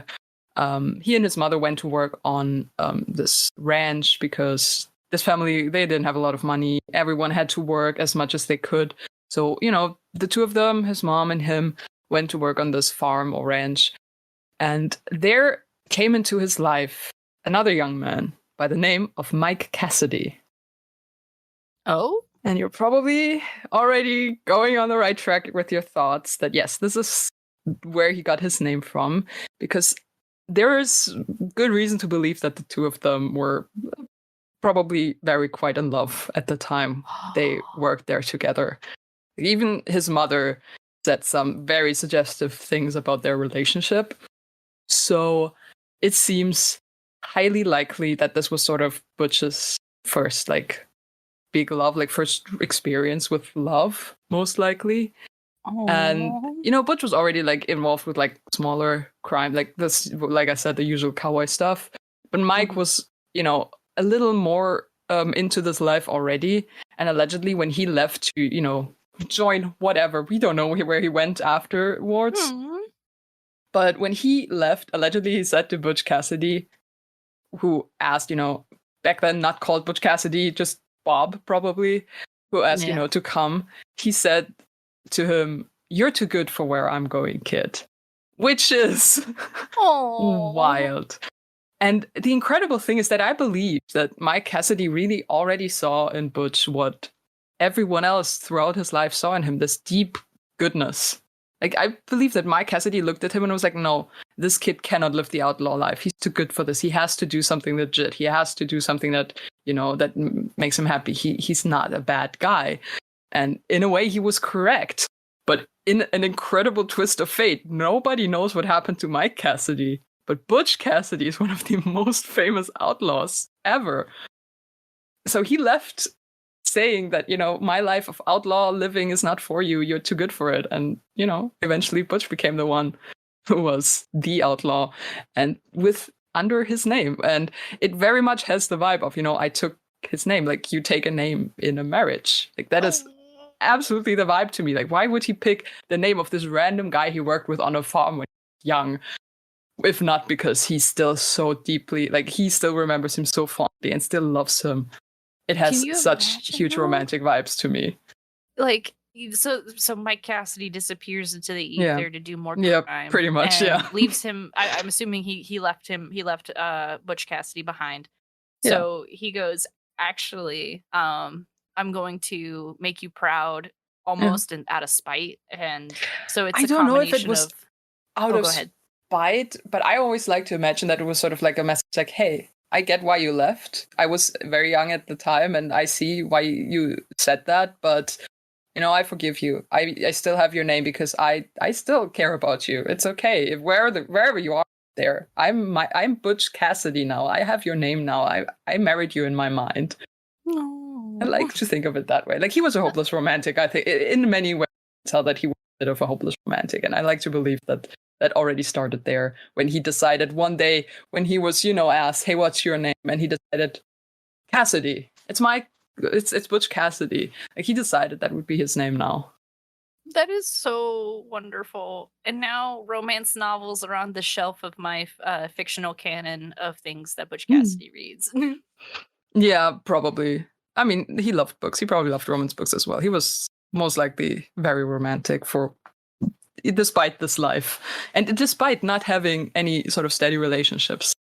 [SPEAKER 6] he and his mother went to work on this ranch, because this family, they didn't have a lot of money. Everyone had to work as much as they could. So, the two of them, his mom and him, went to work on this farm or ranch. And there came into his life another young man by the name of Mike Cassidy.
[SPEAKER 5] Oh?
[SPEAKER 6] And you're probably already going on the right track with your thoughts that, yes, this is where he got his name from, because there is good reason to believe that the two of them were probably quite in love at the time they worked there together. Even his mother said some very suggestive things about their relationship. So it seems highly likely that this was sort of Butch's first, big love, first experience with love, most likely.
[SPEAKER 5] Aww.
[SPEAKER 6] And, Butch was already, involved with, smaller crime, this, like I said, the usual cowboy stuff. But Mike was, a little more into this life already. And allegedly, when he left to, join whatever, we don't know where he went afterwards. But when he left, allegedly, he said to Butch Cassidy, who asked, back then not called Butch Cassidy, just Bob, probably, who asked, to come. He said to him, "You're too good for where I'm going, kid." Which is wild. And the incredible thing is that I believe that Mike Cassidy really already saw in Butch what everyone else throughout his life saw in him, this deep goodness. I believe that Mike Cassidy looked at him and was like, no, this kid cannot live the outlaw life. He's too good for this. He has to do something legit. He has to do something that, that makes him happy. He's not a bad guy. And in a way, he was correct. But in an incredible twist of fate, nobody knows what happened to Mike Cassidy. But Butch Cassidy is one of the most famous outlaws ever. So he left saying that, my life of outlaw living is not for you. You're too good for it. And, eventually Butch became the one who was the outlaw and under his name. And it very much has the vibe of, I took his name. You take a name in a marriage. That is absolutely the vibe to me. Why would he pick the name of this random guy he worked with on a farm when he was young? If not because he's still so deeply, he still remembers him so fondly and still loves him. It has such huge romantic vibes to me.
[SPEAKER 5] So Mike Cassidy disappears into the ether to do more crime.
[SPEAKER 6] Yeah, pretty much,
[SPEAKER 5] leaves him, I'm assuming he left Butch Cassidy behind. So he goes, actually, I'm going to make you proud, almost and out of spite. And so it's
[SPEAKER 6] I don't know if it was
[SPEAKER 5] of,
[SPEAKER 6] out of spite, but I always like to imagine that it was sort of a message hey, I get why you left. I was very young at the time, and I see why you said that, but, I forgive you. I still have your name because I still care about you. It's okay. Wherever you are there, I'm Butch Cassidy now. I have your name now. I married you in my mind. I like to think of it that way. He was a hopeless romantic, I think. In many ways, I can tell that he was a bit of a hopeless romantic, and I like to believe that already started there when he decided one day when he was, asked, hey, what's your name? And he decided, Cassidy. It's Butch Cassidy. He decided that would be his name now.
[SPEAKER 5] That is so wonderful. And now romance novels are on the shelf of my fictional canon of things that Butch Cassidy reads.
[SPEAKER 6] Yeah, probably. I mean, he loved books. He probably loved romance books as well. He was most likely very romantic for despite this life and despite not having any sort of steady relationships.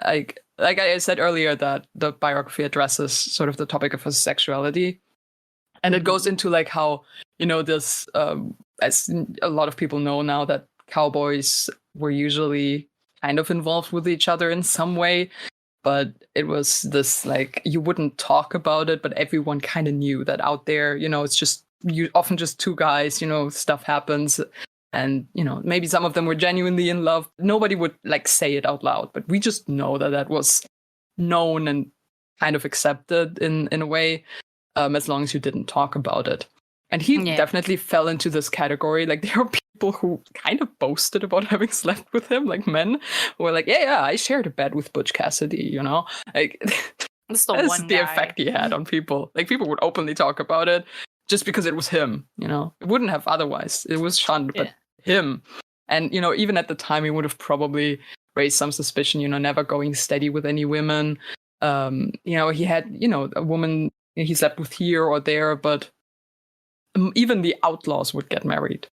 [SPEAKER 6] Like I said earlier, that the biography addresses sort of the topic of his sexuality, and it goes into like how this as a lot of people know now, that cowboys were usually kind of involved with each other in some way, but it was this like you wouldn't talk about it, but everyone kind of knew that out there, it's just often just two guys, stuff happens, and maybe some of them were genuinely in love. Nobody would like say it out loud, but we just know that was known and kind of accepted in a way, as long as you didn't talk about it. And he definitely fell into this category. Like, there are people who kind of boasted about having slept with him, like men who were like, yeah, I shared a bed with Butch Cassidy, Like,
[SPEAKER 5] That's
[SPEAKER 6] that's the effect he had on people. Like, people would openly talk about it just because it was him, It wouldn't have otherwise. It was shunned, but him. And, even at the time, he would have probably raised some suspicion, never going steady with any women. He had, a woman he slept with here or there, but even the outlaws would get married.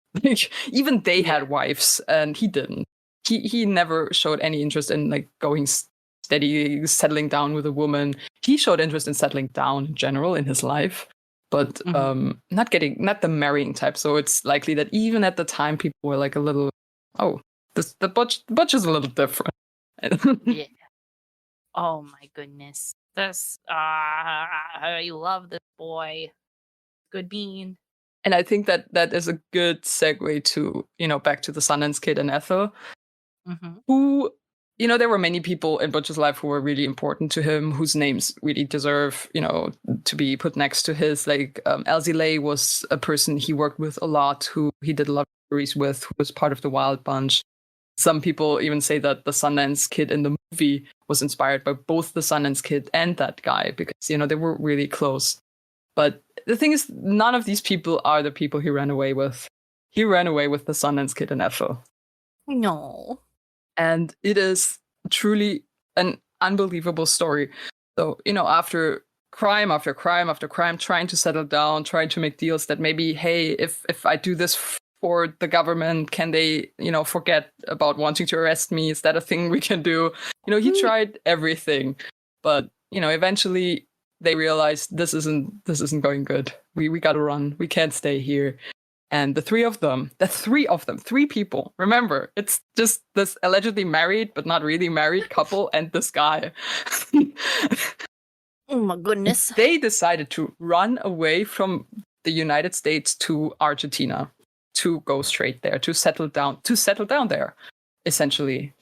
[SPEAKER 6] Even they had wives, and he didn't. He never showed any interest in like going steady, settling down with a woman. He showed interest in settling down in general in his life, but not the marrying type. So it's likely that even at the time, people were like a little, the Butch is a little different.
[SPEAKER 5] Yeah. Oh my goodness. This I love this boy. Good bean.
[SPEAKER 6] And I think that is a good segue to, back to the Sundance Kid and Ethel, who, there were many people in Butch's life who were really important to him, whose names really deserve, to be put next to his. Like, Elsie Lay was a person he worked with a lot, who he did a lot of stories with, who was part of the Wild Bunch. Some people even say that the Sundance Kid in the movie was inspired by both the Sundance Kid and that guy, because, they were really close. But the thing is, none of these people are the people he ran away with. He ran away with the Sundance Kid and Ethel.
[SPEAKER 5] No.
[SPEAKER 6] And it is truly an unbelievable story. So, after crime after crime after crime, trying to settle down, trying to make deals that maybe, hey, if I do this for the government, can they, forget about wanting to arrest me? Is that a thing we can do? He tried everything. But, eventually they realized this isn't going good. We gotta run. We can't stay here. And the three people, remember, it's just this allegedly married but not really married couple and this guy.
[SPEAKER 5] Oh my goodness.
[SPEAKER 6] They decided to run away from the United States to Argentina, to go straight there, to settle down there, essentially.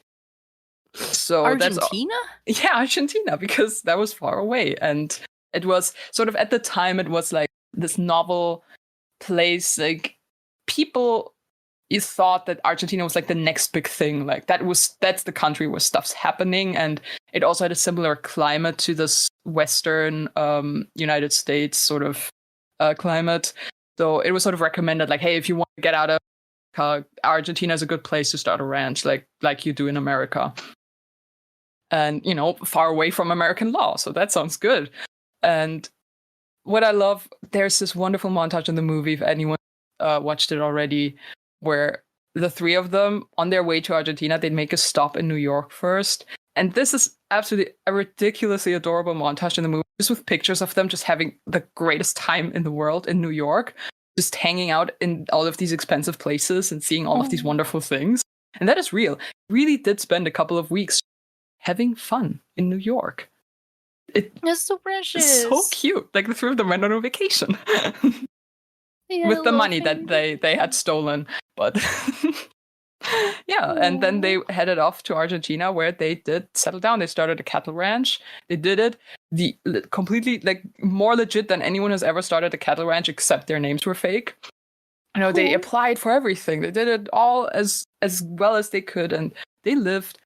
[SPEAKER 6] So
[SPEAKER 5] Argentina?
[SPEAKER 6] Argentina, because that was far away. And it was sort of, at the time, it was like this novel place. Like, people, you thought that Argentina was like the next big thing. Like, that's the country where stuff's happening. And it also had a similar climate to this Western United States sort of climate. So it was sort of recommended, like, hey, if you want to get out of Argentina is a good place to start a ranch, like you do in America. And, far away from American law. So that sounds good. And what I love, there's this wonderful montage in the movie, if anyone watched it already, where the three of them, on their way to Argentina, they'd make a stop in New York first. And this is absolutely a ridiculously adorable montage in the movie, just with pictures of them just having the greatest time in the world in New York, just hanging out in all of these expensive places and seeing all of these wonderful things. And that is real. Really did spend a couple of weeks having fun in New York.
[SPEAKER 5] It's so precious.
[SPEAKER 6] It's so cute. Like, the three of them went on a vacation with the money that they had stolen. But yeah, and then they headed off to Argentina, where they did settle down. They started a cattle ranch. They did it completely, like, more legit than anyone has ever started a cattle ranch, except their names were fake. They applied for everything. They did it all as well as they could, and they lived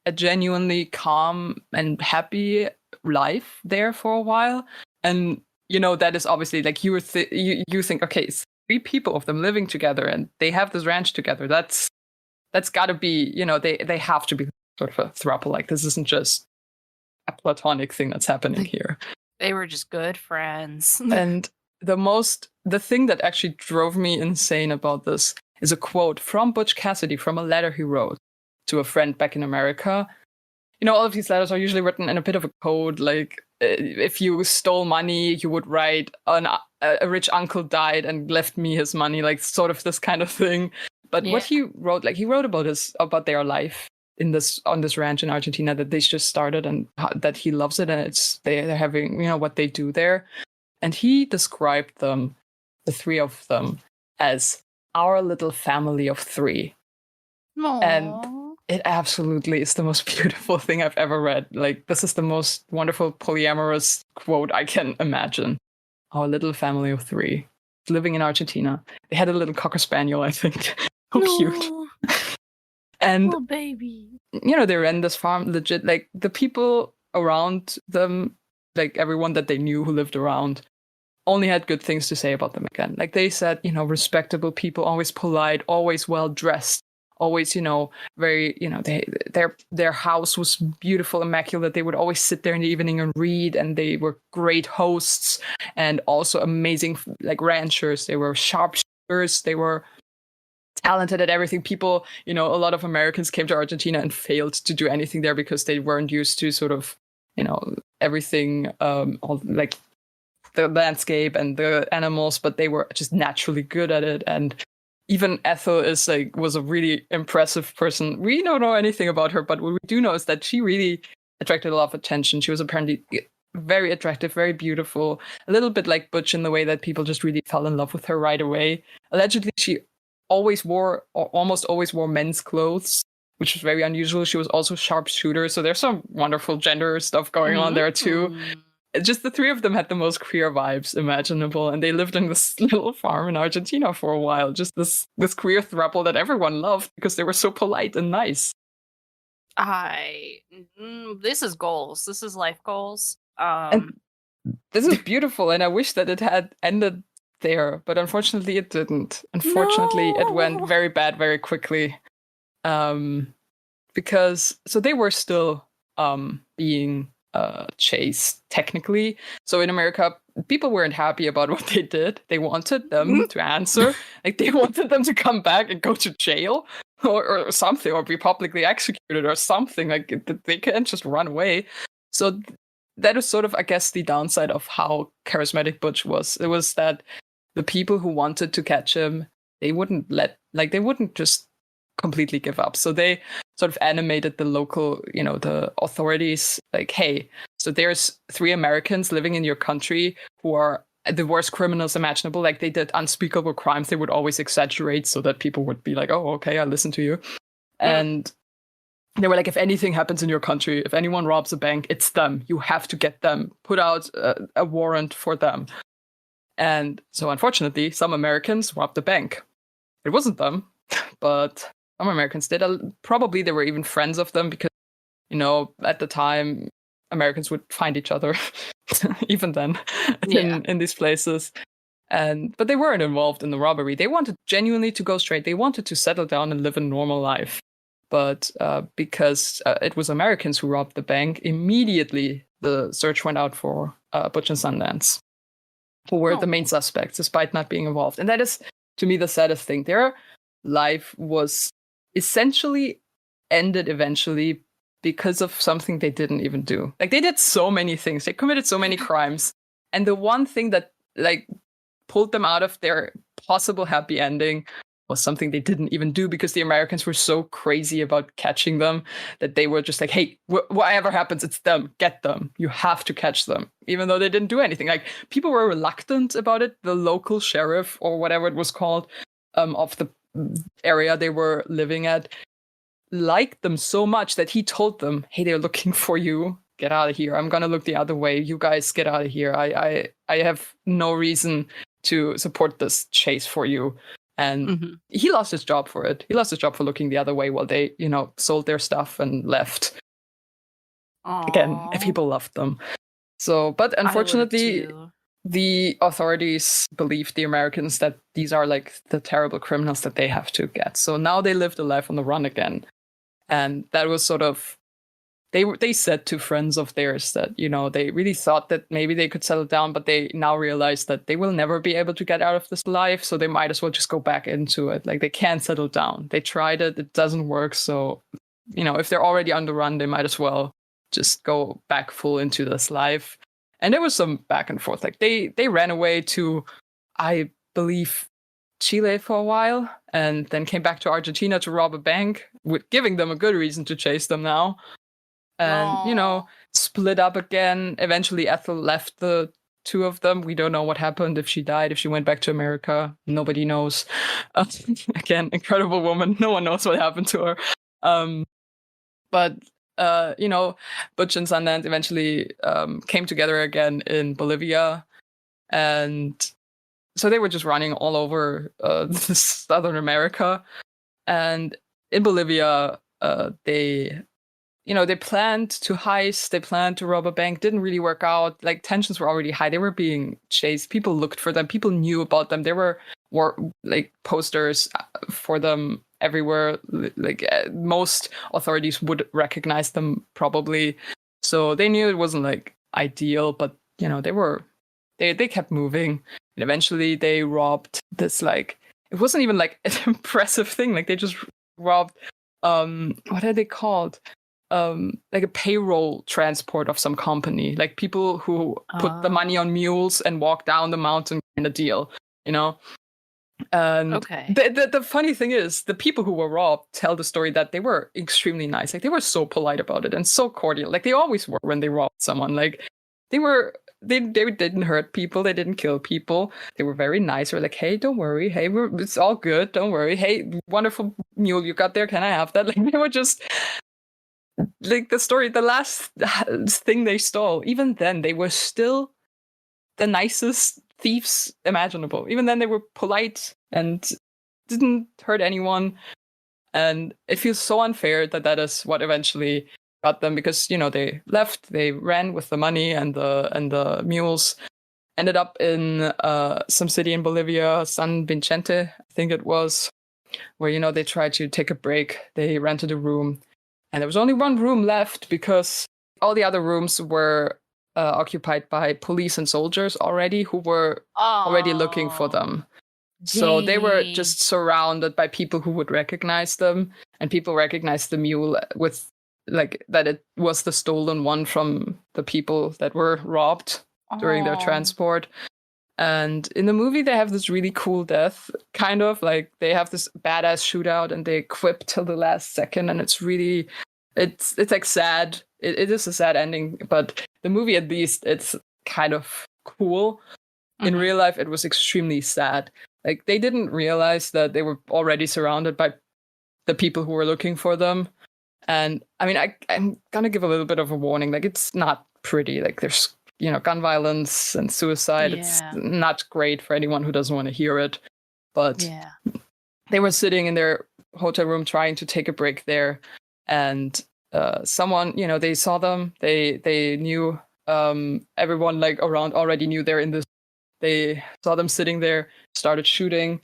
[SPEAKER 6] a genuinely calm and happy life there for a while. And that is obviously, like, you think, okay, 3 people of them living together, and they have this ranch together. That's got to be, they have to be sort of a throuple. Like, this isn't just a platonic thing that's happening here.
[SPEAKER 5] They were just good friends.
[SPEAKER 6] And the thing that actually drove me insane about this is a quote from Butch Cassidy from a letter he wrote to a friend back in America. All of these letters are usually written in a bit of a code, like if you stole money, you would write a rich uncle died and left me his money, like sort of this kind of thing. But what he wrote, like he wrote about their life on this ranch in Argentina that they just started, and that he loves it, and they're having what they do there. And he described them, the 3 of them, as our little family of 3.
[SPEAKER 5] Aww.
[SPEAKER 6] And it absolutely is the most beautiful thing I've ever read. Like, this is the most wonderful polyamorous quote I can imagine. Our little family of 3 living in Argentina. They had a little cocker spaniel, I think. How cute. And
[SPEAKER 5] little baby.
[SPEAKER 6] They ran this farm legit. Like, the people around them, like everyone that they knew who lived around, only had good things to say about them again. Like, they said, respectable people, always polite, always well dressed, always, very, their house was beautiful, immaculate. They would always sit there in the evening and read, and they were great hosts and also amazing, like, ranchers. They were sharpshooters. They were talented at everything. People, a lot of Americans came to Argentina and failed to do anything there because they weren't used to sort of, everything, all, like the landscape and the animals, but they were just naturally good at it. And even Ethel was a really impressive person. We don't know anything about her, but what we do know is that she really attracted a lot of attention. She was apparently very attractive, very beautiful, a little bit like Butch in the way that people just really fell in love with her right away. Allegedly, she almost always wore men's clothes, which was very unusual. She was also a sharpshooter, so there's some wonderful gender stuff going on there too. Just the 3 of them had the most queer vibes imaginable, and they lived in this little farm in Argentina for a while. Just this queer throuple that everyone loved because they were so polite and nice.
[SPEAKER 5] This is goals. This is life goals.
[SPEAKER 6] And this is beautiful, and I wish that it had ended there, but unfortunately it didn't. Unfortunately, it went very bad very quickly. Because they were still being chased technically. So in America, people weren't happy about what they did. They wanted them to answer. Like, they wanted them to come back and go to jail or something, or be publicly executed or something. Like, they can't just run away. So that is sort of, I guess, the downside of how charismatic Butch was. It was that the people who wanted to catch him, they wouldn't just completely give up. So they sort of animated the local, the authorities, like, hey, so there's 3 Americans living in your country who are the worst criminals imaginable. Like, they did unspeakable crimes. They would always exaggerate so that people would be like, oh, okay, I listen to you. And they were like, if anything happens in your country, if anyone robs a bank, it's them. You have to get them. Put out a warrant for them. And so, unfortunately, some Americans robbed the bank. It wasn't them, but some Americans did. Probably they were even friends of them because, at the time, Americans would find each other, even then, in these places. But they weren't involved in the robbery. They wanted genuinely to go straight. They wanted to settle down and live a normal life. But because it was Americans who robbed the bank, immediately the search went out for Butch and Sundance, who were the main suspects, despite not being involved. And that is, to me, the saddest thing. Their life was essentially ended eventually because of something they didn't even do. Like, they did so many things. They committed so many crimes. And the one thing that, like, pulled them out of their possible happy ending was something they didn't even do, because the Americans were so crazy about catching them that they were just like, hey, whatever happens, it's them. Get them. You have to catch them. Even though they didn't do anything. Like, people were reluctant about it. The local sheriff, or whatever it was called, of the area they were living at, liked them so much that he told them, hey, they're looking for you. Get out of here. I'm going to look the other way. You guys get out of here. I have no reason to support this chase for you. And he lost his job for it. He lost his job for looking the other way while they, sold their stuff and left.
[SPEAKER 5] Aww.
[SPEAKER 6] Again, people loved them. So, but unfortunately, the authorities believed the Americans that these are like the terrible criminals that they have to get. So now they live the life on the run again. And that was sort of, they said to friends of theirs that, you know, they really thought that maybe they could settle down, but they now realize that they will never be able to get out of this life. So they might as well just go back into it. Like, they can't settle down. They tried it. It doesn't work. So, you know, if they're already on the run, they might as well just go back full into this life. And there was some back and forth. Like, they ran away to, I believe, Chile for a while, and then came back to Argentina to rob a bank, with giving them a good reason to chase them now. And, you know, split up again. Eventually, Ethel left the two of them. We don't know what happened, if she died, if she went back to America. Nobody knows. Again, incredible woman. No one knows what happened to her. But you know, Butch and Sundance eventually came together again in Bolivia. And so they were just running all over Southern America. And in Bolivia, they planned to heist, they planned to rob a bank, didn't really work out. Like, tensions were already high. They were being chased. People looked for them. People knew about them. There were like posters for them everywhere. Like, most authorities would recognize them probably. So they knew it wasn't like ideal, but, you know, they kept moving. And eventually they robbed this, like, it wasn't even like an impressive thing. Like, they just robbed, what are they called? Like a payroll transport of some company, like people who put the money on mules and walk down the mountain kind of deal, you know? And
[SPEAKER 1] Okay.
[SPEAKER 6] the funny thing is, the people who were robbed tell the story that they were extremely nice. Like, they were so polite about it and so cordial. Like, they always were when they robbed someone. Like, they didn't hurt people. They didn't kill people. They were very nice. They were like, hey, don't worry. Hey, it's all good. Don't worry. Hey, wonderful mule you got there. Can I have that? Like, they were just... Like, the last thing they stole, even then, they were still the nicest thieves imaginable. Even then, they were polite and didn't hurt anyone. And it feels so unfair that is what eventually got them, because, you know, they left, they ran with the money and the mules, ended up in some city in Bolivia, San Vicente, I think it was, where, you know, they tried to take a break. They rented a room. And there was only one room left because all the other rooms were occupied by police and soldiers already, who were already looking for them. So they were just surrounded by people who would recognize them, and people recognized the mule with, like, that it was the stolen one from the people that were robbed during their transport. And in the movie, they have this really cool death, kind of like they have this badass shootout and they quip till the last second. And it's really, it's like sad. It is a sad ending, but the movie, at least, it's kind of cool. In real life, it was extremely sad. Like, they didn't realize that they were already surrounded by the people who were looking for them. And I mean, I'm gonna give a little bit of a warning. Like, it's not pretty. Like, there's, you know, gun violence and suicide. Yeah. It's not great for anyone who doesn't want to hear it. But they were sitting in their hotel room trying to take a break there. And someone, you know, they saw them. They knew, everyone, like, around already knew they're in this. They saw them sitting there, started shooting,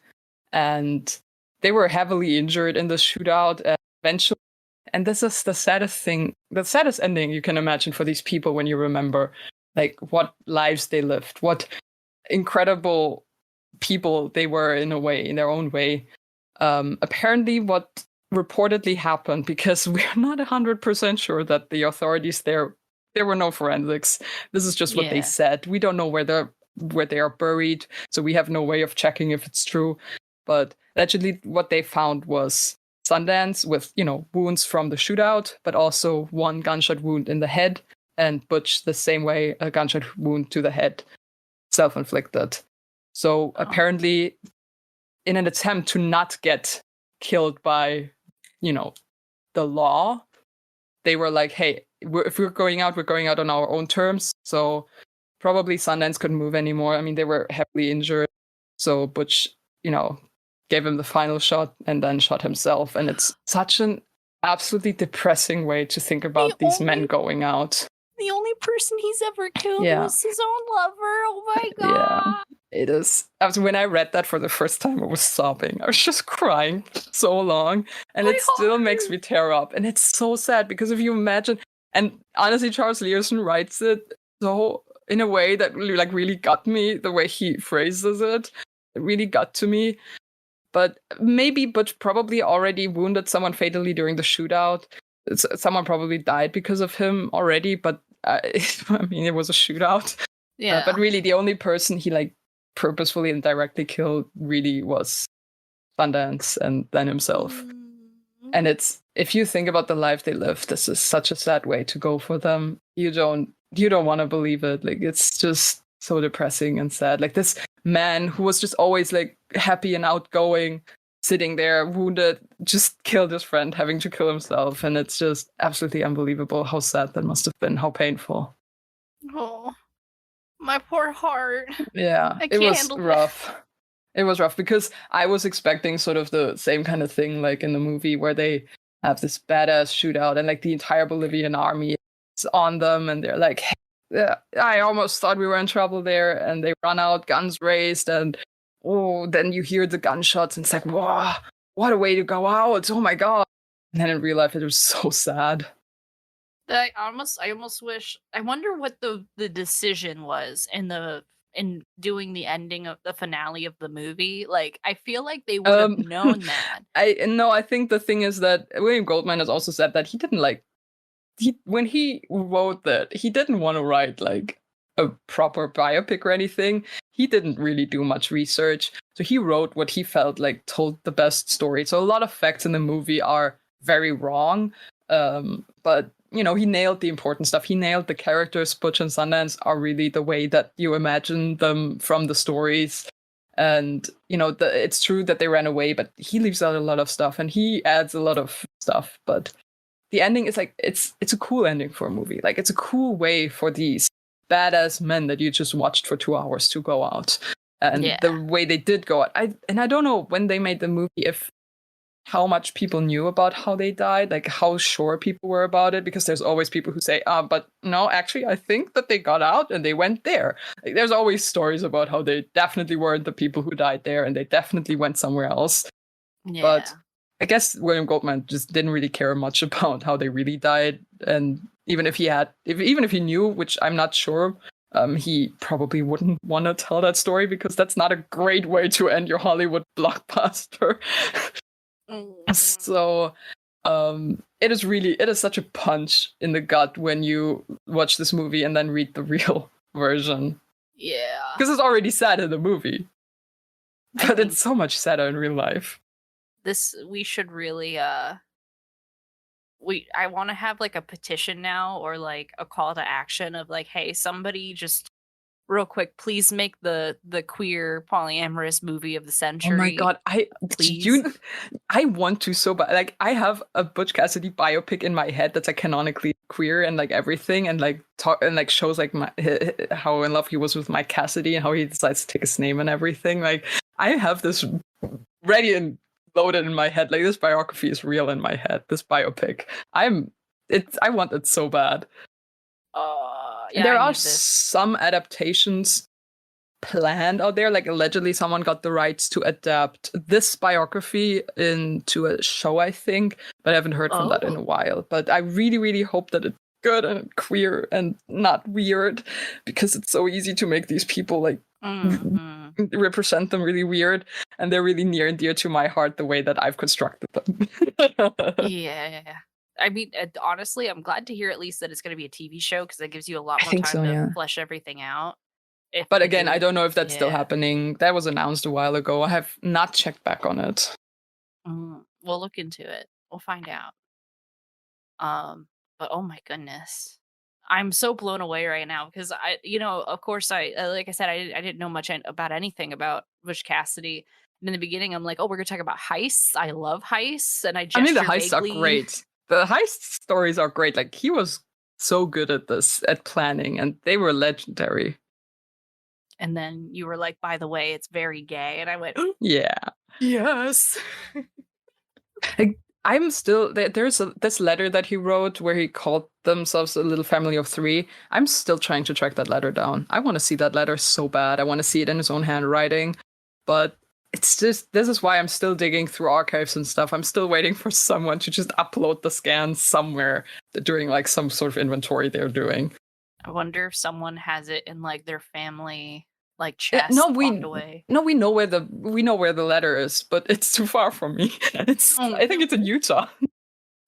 [SPEAKER 6] and they were heavily injured in the shootout. And eventually, and this is the saddest thing, the saddest ending you can imagine for these people when you remember, like, what lives they lived, what incredible people they were in a way, in their own way. Apparently, what reportedly happened, because we're not 100% sure that the authorities there were no forensics. This is just what they said. We don't know where they are buried, so we have no way of checking if it's true. But allegedly, what they found was Sundance with, you know, wounds from the shootout, but also one gunshot wound in the head, and Butch the same way, a gunshot wound to the head, self-inflicted. So apparently, in an attempt to not get killed by, you know, the law, they were like, hey, if we're going out on our own terms. So probably Sundance couldn't move anymore. I mean, they were heavily injured. So Butch, you know, gave him the final shot and then shot himself. And it's such an absolutely depressing way to think about these men going out.
[SPEAKER 5] The only person he's ever killed
[SPEAKER 6] Yeah.
[SPEAKER 5] was his own lover. Oh my god.
[SPEAKER 6] Yeah. It is. When I read that for the first time, I was sobbing. I was just crying so long, and
[SPEAKER 5] My
[SPEAKER 6] it still makes
[SPEAKER 5] heart.
[SPEAKER 6] me tear up. And it's so sad because if you imagine, and honestly, Charles Learson writes it so in a way that really got me. The way he phrases it really got to me. But maybe Butch probably already wounded someone fatally during the shootout. Someone probably died because of him already. But I mean, it was a shootout.
[SPEAKER 5] Yeah.
[SPEAKER 6] But really, the only person he purposefully and directly killed really was Sundance and then himself. And it's, if you think about the life they lived, this is such a sad way to go for them. You don't want to believe it. Like, it's just so depressing and sad. Like, this man who was just always happy and outgoing, sitting there wounded, just killed his friend, having to kill himself. And it's just absolutely unbelievable how sad that must have been, how painful.
[SPEAKER 5] Oh, my poor heart.
[SPEAKER 6] Yeah,
[SPEAKER 5] I
[SPEAKER 6] it
[SPEAKER 5] can't
[SPEAKER 6] was
[SPEAKER 5] handle that.
[SPEAKER 6] rough. It was rough because I was expecting sort of the same kind of thing like in the movie where they have this badass shootout and the entire Bolivian army is on them and they're like, hey, yeah, I almost thought we were in trouble there, and they run out, guns raised, and then you hear the gunshots and it's like, wow, what a way to go out. Oh my god. And then in real life it was so sad.
[SPEAKER 5] I almost wish. I wonder what the decision was in doing the ending of the finale of the movie. Like, I feel like they would have known that.
[SPEAKER 6] I think the thing is that William Goldman has also said that he didn't when he wrote that, he didn't want to write a proper biopic or anything. He didn't really do much research. So he wrote what he felt told the best story. So a lot of facts in the movie are very wrong. But he nailed the important stuff. He nailed the characters. Butch and Sundance are really the way that you imagine them from the stories. And, it's true that they ran away, but he leaves out a lot of stuff and he adds a lot of stuff. But the ending is it's a cool ending for a movie. It's a cool way for these badass men that you just watched for 2 hours to go out. And the way they did go out. I don't know when they made the movie how much people knew about how they died, how sure people were about it, because there's always people who say, but no, actually, I think that they got out and they went there. There's always stories about how they definitely weren't the people who died there and they definitely went somewhere else.
[SPEAKER 5] Yeah.
[SPEAKER 6] But I guess William Goldman just didn't really care much about how they really died. And even if he knew, which I'm not sure, he probably wouldn't want to tell that story because that's not a great way to end your Hollywood blockbuster. So it is such a punch in the gut when you watch this movie and then read the real version.
[SPEAKER 5] Yeah.
[SPEAKER 6] Because it's already sad in the movie. But it's so much sadder in real life.
[SPEAKER 5] We should really I want to have a petition now or a call to action of hey, somebody just real quick, please make the queer polyamorous movie of the century.
[SPEAKER 6] Oh my god, I want to so bad. I have a Butch Cassidy biopic in my head that's canonically queer and everything and talk and shows how in love he was with Mike Cassidy and how he decides to take his name and everything. I have this ready and loaded in my head. This biography is real in my head. This biopic, I want it so bad.
[SPEAKER 5] Yeah,
[SPEAKER 6] there are some adaptations planned out there. Allegedly someone got the rights to adapt this biography into a show, I think, but I haven't heard from that in a while. But I really, really hope that it's good and queer and not weird, because it's so easy to make these people represent them really weird, and they're really near and dear to my heart the way that I've constructed them.
[SPEAKER 5] Yeah. I mean, honestly, I'm glad to hear at least that it's going to be a TV show, because that gives you a lot more time to flesh everything out.
[SPEAKER 6] But again, I don't know if that's still happening. That was announced a while ago. I have not checked back on it.
[SPEAKER 5] We'll look into it. We'll find out. But oh my goodness, I'm so blown away right now because of course, like I said, I didn't know much about anything about Butch Cassidy. And in the beginning, I'm like, oh, we're gonna talk about heists. I love heists, and I mean,
[SPEAKER 6] the heists are great. The heist stories are great. He was so good at planning, and they were legendary.
[SPEAKER 5] And then you were like, by the way, it's very gay. And I went,
[SPEAKER 6] yeah.
[SPEAKER 5] Yes.
[SPEAKER 6] I'm still there's this letter that he wrote where he called themselves a little family of three. I'm still trying to track that letter down. I want to see that letter so bad. I want to see it in his own handwriting, but it's just this is why I'm still digging through archives and stuff. I'm still waiting for someone to just upload the scan somewhere during like some sort of inventory they're doing.
[SPEAKER 5] I wonder if someone has it in like their family like
[SPEAKER 6] Yeah,
[SPEAKER 5] chest locked away.
[SPEAKER 6] we know where the letter is, but it's too far from me.
[SPEAKER 5] Oh,
[SPEAKER 6] I think it's in Utah.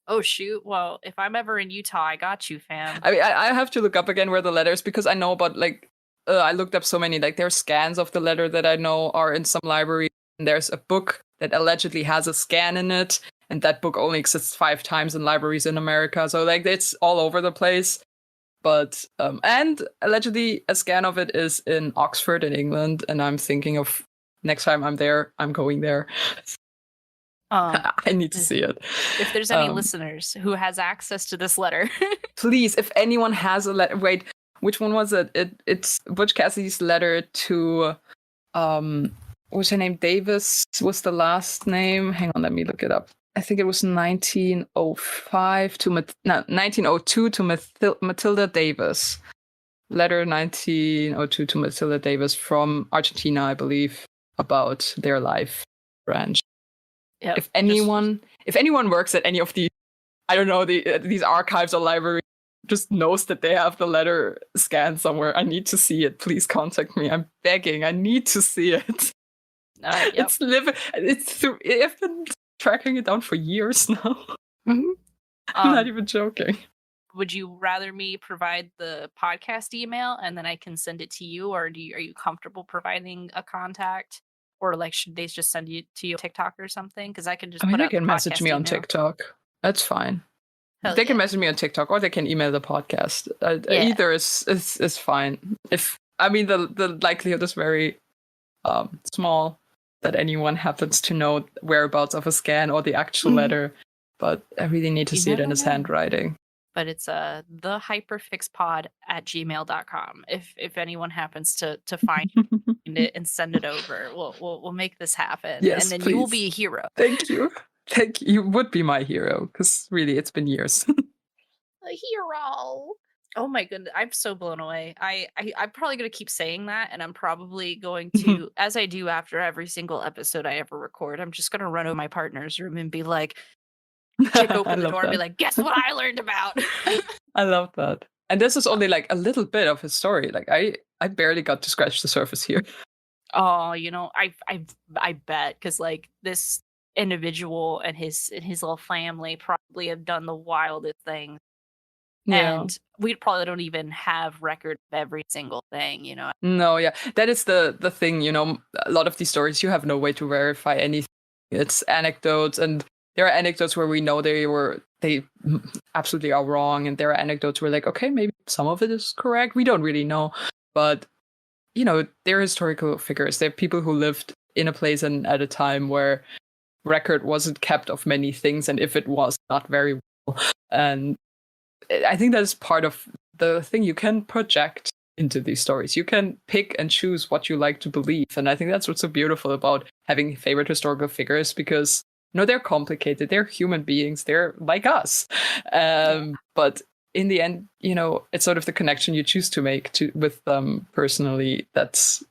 [SPEAKER 5] Oh shoot! Well, if I'm ever in Utah, I got you, fam.
[SPEAKER 6] I mean, I have to look up again where the letter is because I know about like I looked up so many like there are scans of the letter that I know are in some library. And there's a book that allegedly has a scan in it, and that book only exists 5 times in libraries in America. So like it's all over the place. But and allegedly a scan of it is in Oxford in England, and I'm thinking of next time I'm there, I'm going there. I need to see it.
[SPEAKER 5] If there's any listeners who has access to this letter,
[SPEAKER 6] please, if anyone has a letter, wait, which one was it? It's Butch Cassidy's letter to what's her name? Davis was the last name. Hang on, let me look it up. I think it was 1905 to 1902 to Matilda Davis. Letter 1902 to Matilda Davis from Argentina, I believe, about their life branch. Yep, if anyone works at any of the, I don't know, these archives or libraries, just knows that they have the letter scanned somewhere, I need to see it. Please contact me. I'm begging. I need to see it.
[SPEAKER 5] Yep.
[SPEAKER 6] I've been tracking it down for years now. I'm not even joking.
[SPEAKER 5] Would you rather me provide the podcast email and then I can send it to you, or are you comfortable providing a contact, or like should they just send it to you TikTok or something? Because I can just.
[SPEAKER 6] They can message me on TikTok. That's fine. They can message me on TikTok, or they can email the podcast. Either is fine. The likelihood is very small that anyone happens to know whereabouts of a scan or the actual letter, but I really need to see it in his handwriting.
[SPEAKER 5] But it's thehyperfixpod@gmail.com. If anyone happens to find it and send it over, we'll make this happen.
[SPEAKER 6] Yes,
[SPEAKER 5] and then
[SPEAKER 6] please.
[SPEAKER 5] you will be a hero.
[SPEAKER 6] Thank you. You would be my hero, because really it's been years.
[SPEAKER 5] A hero. Oh my goodness, I'm so blown away. I'm probably going to keep saying that, and I'm probably going to, as I do after every single episode I ever record, I'm just going to run over my partner's room and be like, kick open the door and be like, guess what I learned about?
[SPEAKER 6] I love that. And this is only like a little bit of his story. Like I barely got to scratch the surface here.
[SPEAKER 5] Oh, I bet, because like this individual and his little family probably have done the wildest things. Yeah. And we probably don't even have record of every single thing,
[SPEAKER 6] No, yeah. That is the thing, a lot of these stories, you have no way to verify anything. It's anecdotes, and there are anecdotes where we know they absolutely are wrong, and there are anecdotes where like, okay, maybe some of it is correct. We don't really know. But, they're historical figures. They're people who lived in a place and at a time where record wasn't kept of many things, and if it was, not very well. And I think that is part of the thing. You can project into these stories. You can pick and choose what you like to believe. And I think that's what's so beautiful about having favorite historical figures, because, they're complicated. They're human beings. They're like us. But in the end, it's sort of the connection you choose to make with them personally that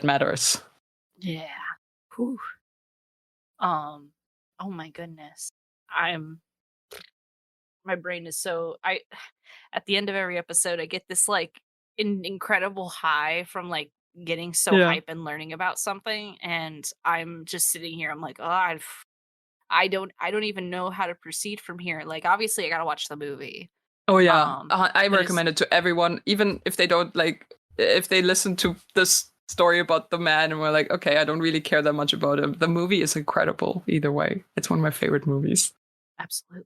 [SPEAKER 6] matters.
[SPEAKER 5] Yeah. Whew. Oh my goodness. My brain is so at the end of every episode I get this like incredible high from like getting so hype and learning about something, and I'm just sitting here, I'm like, oh, I don't even know how to proceed from here. Like obviously I gotta watch the movie.
[SPEAKER 6] Oh yeah. I recommend it to everyone, even if they don't if they listen to this story about the man and we're like, okay, I don't really care that much about him. The movie is incredible either way. It's one of my favorite movies.
[SPEAKER 5] Absolutely.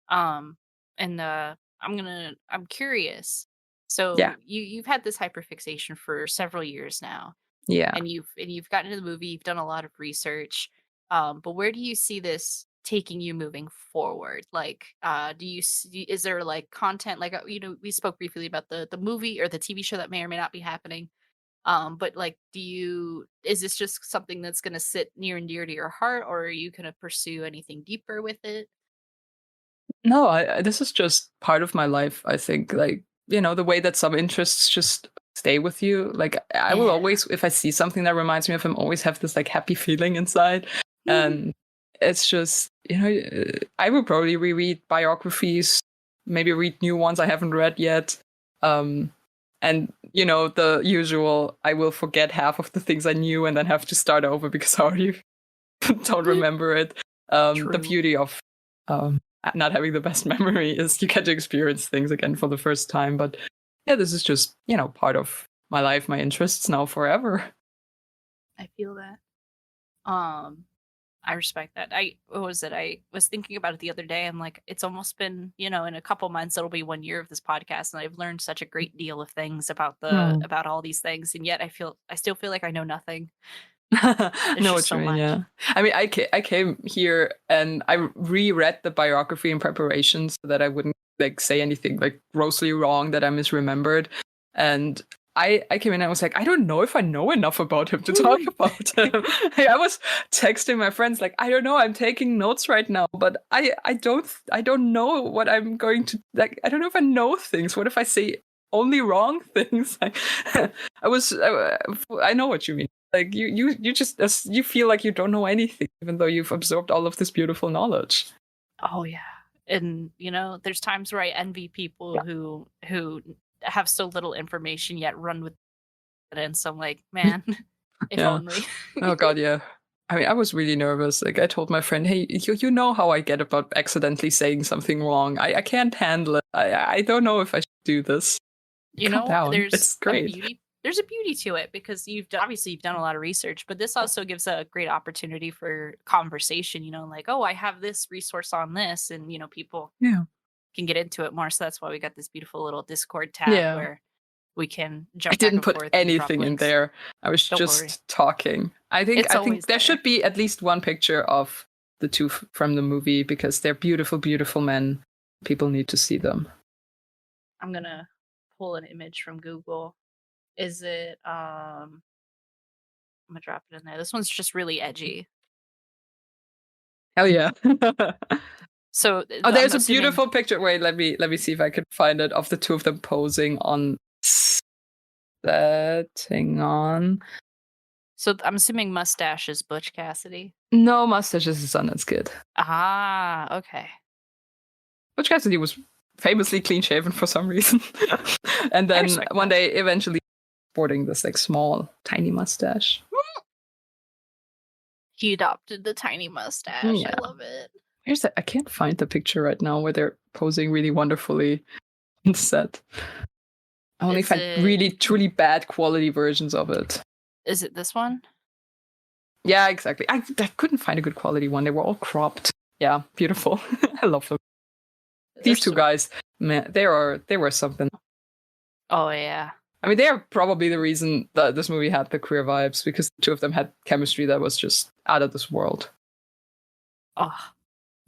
[SPEAKER 5] And I'm curious. So you've had this hyperfixation for several years now.
[SPEAKER 6] Yeah.
[SPEAKER 5] And you've gotten into the movie, you've done a lot of research. But where do you see this taking you moving forward? Like, is there like content, like, we spoke briefly about the movie or the TV show that may or may not be happening. But like, is this just something that's gonna sit near and dear to your heart, or are you gonna pursue anything deeper with it?
[SPEAKER 6] No, this is just part of my life. I think, like, the way that some interests just stay with you. Like, I will
[SPEAKER 5] Yeah.
[SPEAKER 6] always, if I see something that reminds me of him, always have this like happy feeling inside. And it's just, I will probably reread biographies, maybe read new ones I haven't read yet. And the usual, I will forget half of the things I knew and then have to start over because I already don't remember it. The
[SPEAKER 5] True.
[SPEAKER 6] beauty of not having the best memory is you get to experience things again for the first time. But yeah, this is just, part of my life, my interests now forever.
[SPEAKER 5] I feel that. Um, I respect that. What was it? I was thinking about it the other day. I'm like, it's almost been, in a couple months, it'll be 1 year of this podcast, and I've learned such a great deal of things about
[SPEAKER 6] Hmm.
[SPEAKER 5] about all these things, and yet I still feel like I know nothing.
[SPEAKER 6] Know
[SPEAKER 5] just
[SPEAKER 6] what
[SPEAKER 5] so
[SPEAKER 6] you mean,
[SPEAKER 5] much.
[SPEAKER 6] yeah. I mean, I came here and I reread the biography in preparation so that I wouldn't like say anything like grossly wrong that I misremembered. And I came in and I was like, I don't know if I know enough about him to talk about him. I was texting my friends like, I don't know, I'm taking notes right now, but I don't know what I'm going to like. I don't know if I know things. What if I say only wrong things? Like, I know what you mean. Like you just you feel like you don't know anything, even though you've absorbed all of this beautiful knowledge.
[SPEAKER 5] Oh yeah. And there's times where I envy people who have so little information yet run with it, and so I'm like, man, if
[SPEAKER 6] Yeah.
[SPEAKER 5] only.
[SPEAKER 6] Oh God, yeah. I mean, I was really nervous. Like, I told my friend, "Hey, you know how I get about accidentally saying something wrong. I can't handle it. I don't know if I should do this." Calm down. It's great.
[SPEAKER 5] There's a beauty to it because obviously you've done a lot of research, but this also gives a great opportunity for conversation, like, oh, I have this resource on this, and people
[SPEAKER 6] Yeah.
[SPEAKER 5] can get into it more. So that's why we got this beautiful little Discord tab
[SPEAKER 6] Yeah.
[SPEAKER 5] where we can
[SPEAKER 6] I
[SPEAKER 5] jump back
[SPEAKER 6] didn't
[SPEAKER 5] and
[SPEAKER 6] put
[SPEAKER 5] forth and drop
[SPEAKER 6] anything in
[SPEAKER 5] links.
[SPEAKER 6] there. I was
[SPEAKER 5] Don't
[SPEAKER 6] just
[SPEAKER 5] worry.
[SPEAKER 6] talking. I think
[SPEAKER 5] It's always
[SPEAKER 6] there
[SPEAKER 5] there.
[SPEAKER 6] should be at least one picture of the two from the movie because they're beautiful, beautiful men. People need to see them.
[SPEAKER 5] I'm gonna pull an image from Google. Is it I'm gonna drop it in there. This one's just really edgy.
[SPEAKER 6] Hell yeah.
[SPEAKER 5] So
[SPEAKER 6] Oh,
[SPEAKER 5] I'm
[SPEAKER 6] there's a
[SPEAKER 5] assuming,
[SPEAKER 6] beautiful picture. Wait, let me see if I can find it of the two of them posing on that. Hang on.
[SPEAKER 5] so I'm assuming mustache is Butch Cassidy.
[SPEAKER 6] No, mustache is a Sundance kid.
[SPEAKER 5] Ah, okay.
[SPEAKER 6] Butch Cassidy was famously clean shaven for some reason. And then
[SPEAKER 5] respect
[SPEAKER 6] one
[SPEAKER 5] that.
[SPEAKER 6] day eventually sporting this like small, tiny mustache.
[SPEAKER 5] He adopted the tiny mustache.
[SPEAKER 6] Yeah.
[SPEAKER 5] I love it.
[SPEAKER 6] I can't find the picture right now where they're posing really wonderfully on set. I only find really, truly bad quality versions of it.
[SPEAKER 5] Is it this one?
[SPEAKER 6] Yeah, exactly. I couldn't find a good quality one. They were all cropped. Yeah, beautiful. I love them. These two guys, man, they were something.
[SPEAKER 5] Oh yeah.
[SPEAKER 6] I mean, they are probably the reason that this movie had the queer vibes because the two of them had chemistry that was just out of this world.
[SPEAKER 5] Oh,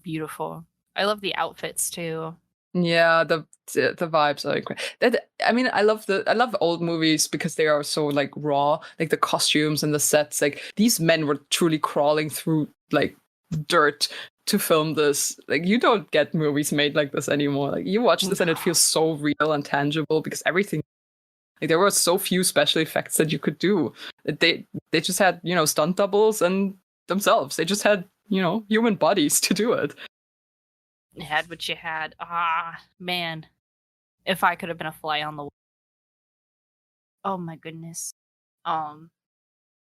[SPEAKER 5] beautiful. I love the outfits too.
[SPEAKER 6] Yeah, the vibes are incredible. I mean, I love old movies because they are so like raw, like the costumes and the sets. Like these men were truly crawling through like dirt to film this. Like you don't get movies made like this anymore. Like you watch this and it feels so real and tangible because everything. Like there were so few special effects that you could do. They just had stunt doubles and themselves. They just had human bodies to do it.
[SPEAKER 5] You had what you had. Ah, man. If I could have been a fly on the wall. Oh my goodness.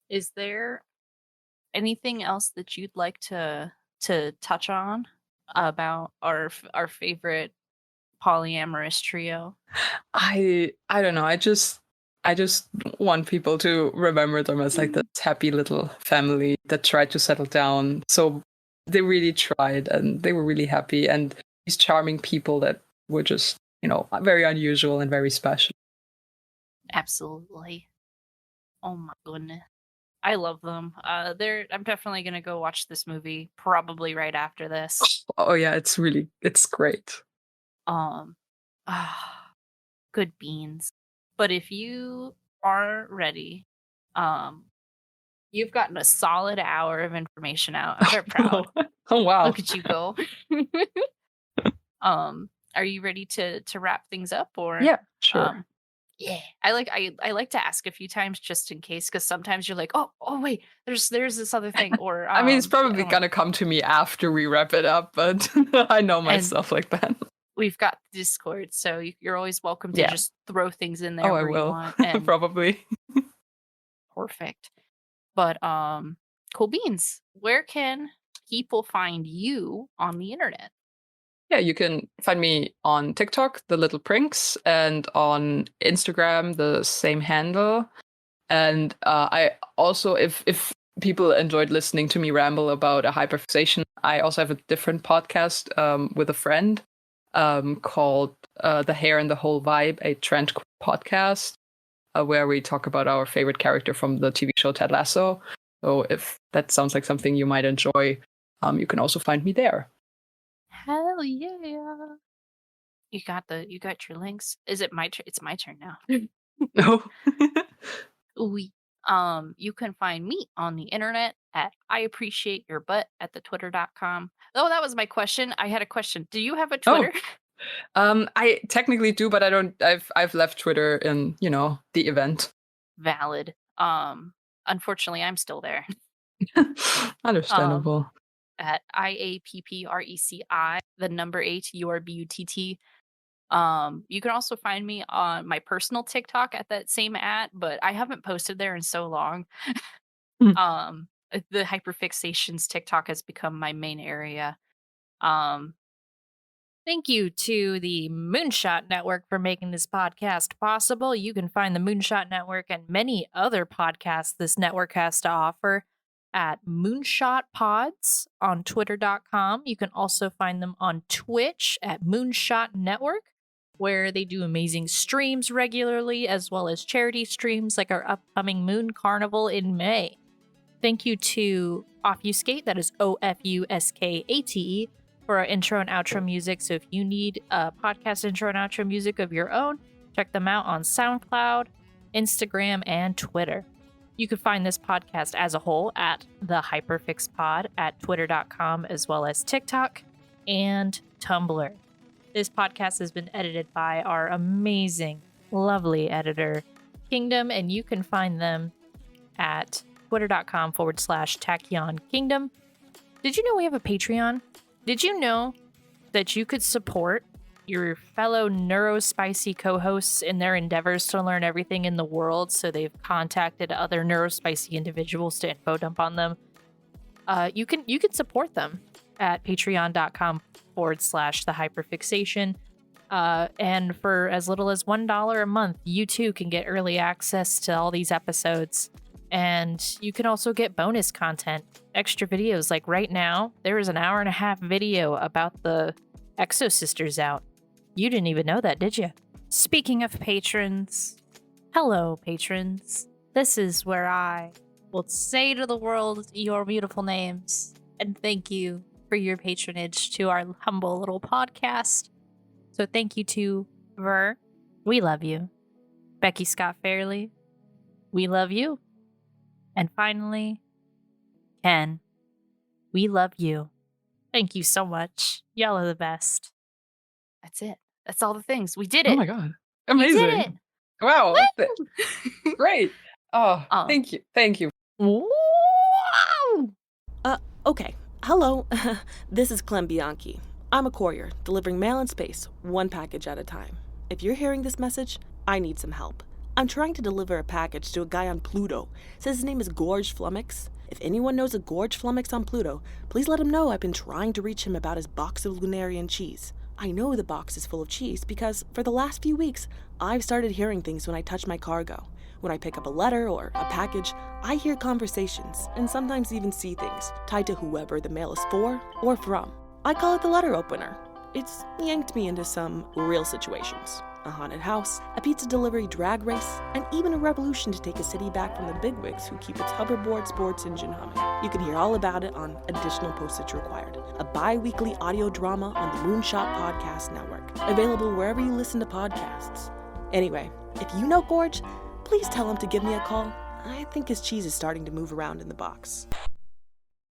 [SPEAKER 5] Is there anything else that you'd like to touch on about our favorite polyamorous trio?
[SPEAKER 6] I don't know. I just want people to remember them as like this happy little family that tried to settle down. So they really tried and they were really happy, and these charming people that were just very unusual and very special.
[SPEAKER 5] Absolutely. Oh my goodness. I love them. I'm definitely gonna go watch this movie probably right after this.
[SPEAKER 6] Oh yeah, it's great.
[SPEAKER 5] Ah, good beans. But if you are ready, you've gotten a solid hour of information out. I'm very proud.
[SPEAKER 6] Oh wow.
[SPEAKER 5] Look at you go. Are you ready to wrap things up, or
[SPEAKER 6] Yeah, sure.
[SPEAKER 5] yeah, I like to ask a few times just in case, because sometimes you're like, oh wait, there's this other thing, or
[SPEAKER 6] I mean, it's
[SPEAKER 5] I
[SPEAKER 6] probably
[SPEAKER 5] don't know.
[SPEAKER 6] gonna come to me after we wrap it up, but I know myself like that.
[SPEAKER 5] We've got Discord, so you're always welcome to
[SPEAKER 6] Yeah.
[SPEAKER 5] just throw things in there
[SPEAKER 6] Oh, I
[SPEAKER 5] where you
[SPEAKER 6] will.
[SPEAKER 5] want. And
[SPEAKER 6] Probably.
[SPEAKER 5] perfect. But cool beans. Where can people find you on the internet?
[SPEAKER 6] Yeah, you can find me on TikTok, The Little Prinks, and on Instagram, the same handle. And I also, if people enjoyed listening to me ramble about a hyperfixation, I also have a different podcast with a friend called The Hair and the Whole Vibe, a trend podcast, where we talk about our favorite character from the TV show Ted Lasso. So if that sounds like something you might enjoy, you can also find me there.
[SPEAKER 5] Hell yeah! You got your links. Is it my turn? It's my turn now.
[SPEAKER 6] No.
[SPEAKER 5] We you can find me on the internet at I appreciate your butt at the twitter.com. Oh, that was my question. I had a question. Do you have a Twitter?
[SPEAKER 6] I technically do, but I don't. I've left Twitter in the event.
[SPEAKER 5] Valid. Unfortunately, I'm still there.
[SPEAKER 6] Understandable.
[SPEAKER 5] At IAPPRECI, the number 8 URBUTT. You can also find me on my personal TikTok at that same @, but I haven't posted there in so long. The Hyperfixations TikTok has become my main area. Thank you to the Moonshot Network for making this podcast possible. You can find the Moonshot Network and many other podcasts this network has to offer at Moonshot Pods on twitter.com. You can also find them on Twitch at Moonshot Network, where they do amazing streams regularly, as well as charity streams like our upcoming Moon Carnival in May. Thank you to Offuscate, that is OFUSKATE, for our intro and outro music. So if you need a podcast intro and outro music of your own, check them out on SoundCloud, Instagram, and Twitter. You can find this podcast as a whole at the Hyperfix Pod at twitter.com, as well as TikTok and Tumblr. This podcast has been edited by our amazing, lovely editor, Kingdom, and you can find them at twitter.com/Tachyon Kingdom. Did you know we have a Patreon? Did you know that you could support your fellow neurospicy co-hosts in their endeavors to learn everything in the world? So they've contacted other neurospicy individuals to info dump on them. You can support them at patreon.com/the Hyperfixation. And for as little as $1 a month, you too can get early access to all these episodes. And you can also get bonus content, extra videos. Like right now, there is an 1.5-hour video about the Exo Sisters out. You didn't even know that, did you? Speaking of patrons, hello, patrons. This is where I will say to the world your beautiful names and thank you for your patronage to our humble little podcast. So thank you to Ver, we love you. Becky Scott Fairley, we love you. And finally, Ken, we love you. Thank you so much. Y'all are the best. That's it. That's all the things. We did it.
[SPEAKER 6] Oh my god. Amazing.
[SPEAKER 5] We did it.
[SPEAKER 6] Wow. Great. Oh, thank you. Thank you.
[SPEAKER 5] Wow.
[SPEAKER 7] Okay. Hello. This is Clem Bianchi. I'm a courier, delivering mail in space, one package at a time. If you're hearing this message, I need some help. I'm trying to deliver a package to a guy on Pluto. Says his name is Gorge Flummox. If anyone knows a Gorge Flummox on Pluto, please let him know I've been trying to reach him about his box of Lunarian cheese. I know the box is full of cheese because for the last few weeks, I've started hearing things when I touch my cargo. When I pick up a letter or a package, I hear conversations and sometimes even see things tied to whoever the mail is for or from. I call it the letter opener. It's yanked me into some real situations. A haunted house, a pizza delivery drag race, and even a revolution to take a city back from the bigwigs who keep its hoverboard sports engine humming. You can hear all about it on Additional Postage Required, a bi-weekly audio drama on the Moonshot Podcast Network, available wherever you listen to podcasts. Anyway, if you know Gorge, Please tell him to give me a call. I think his cheese is starting to move around in the box.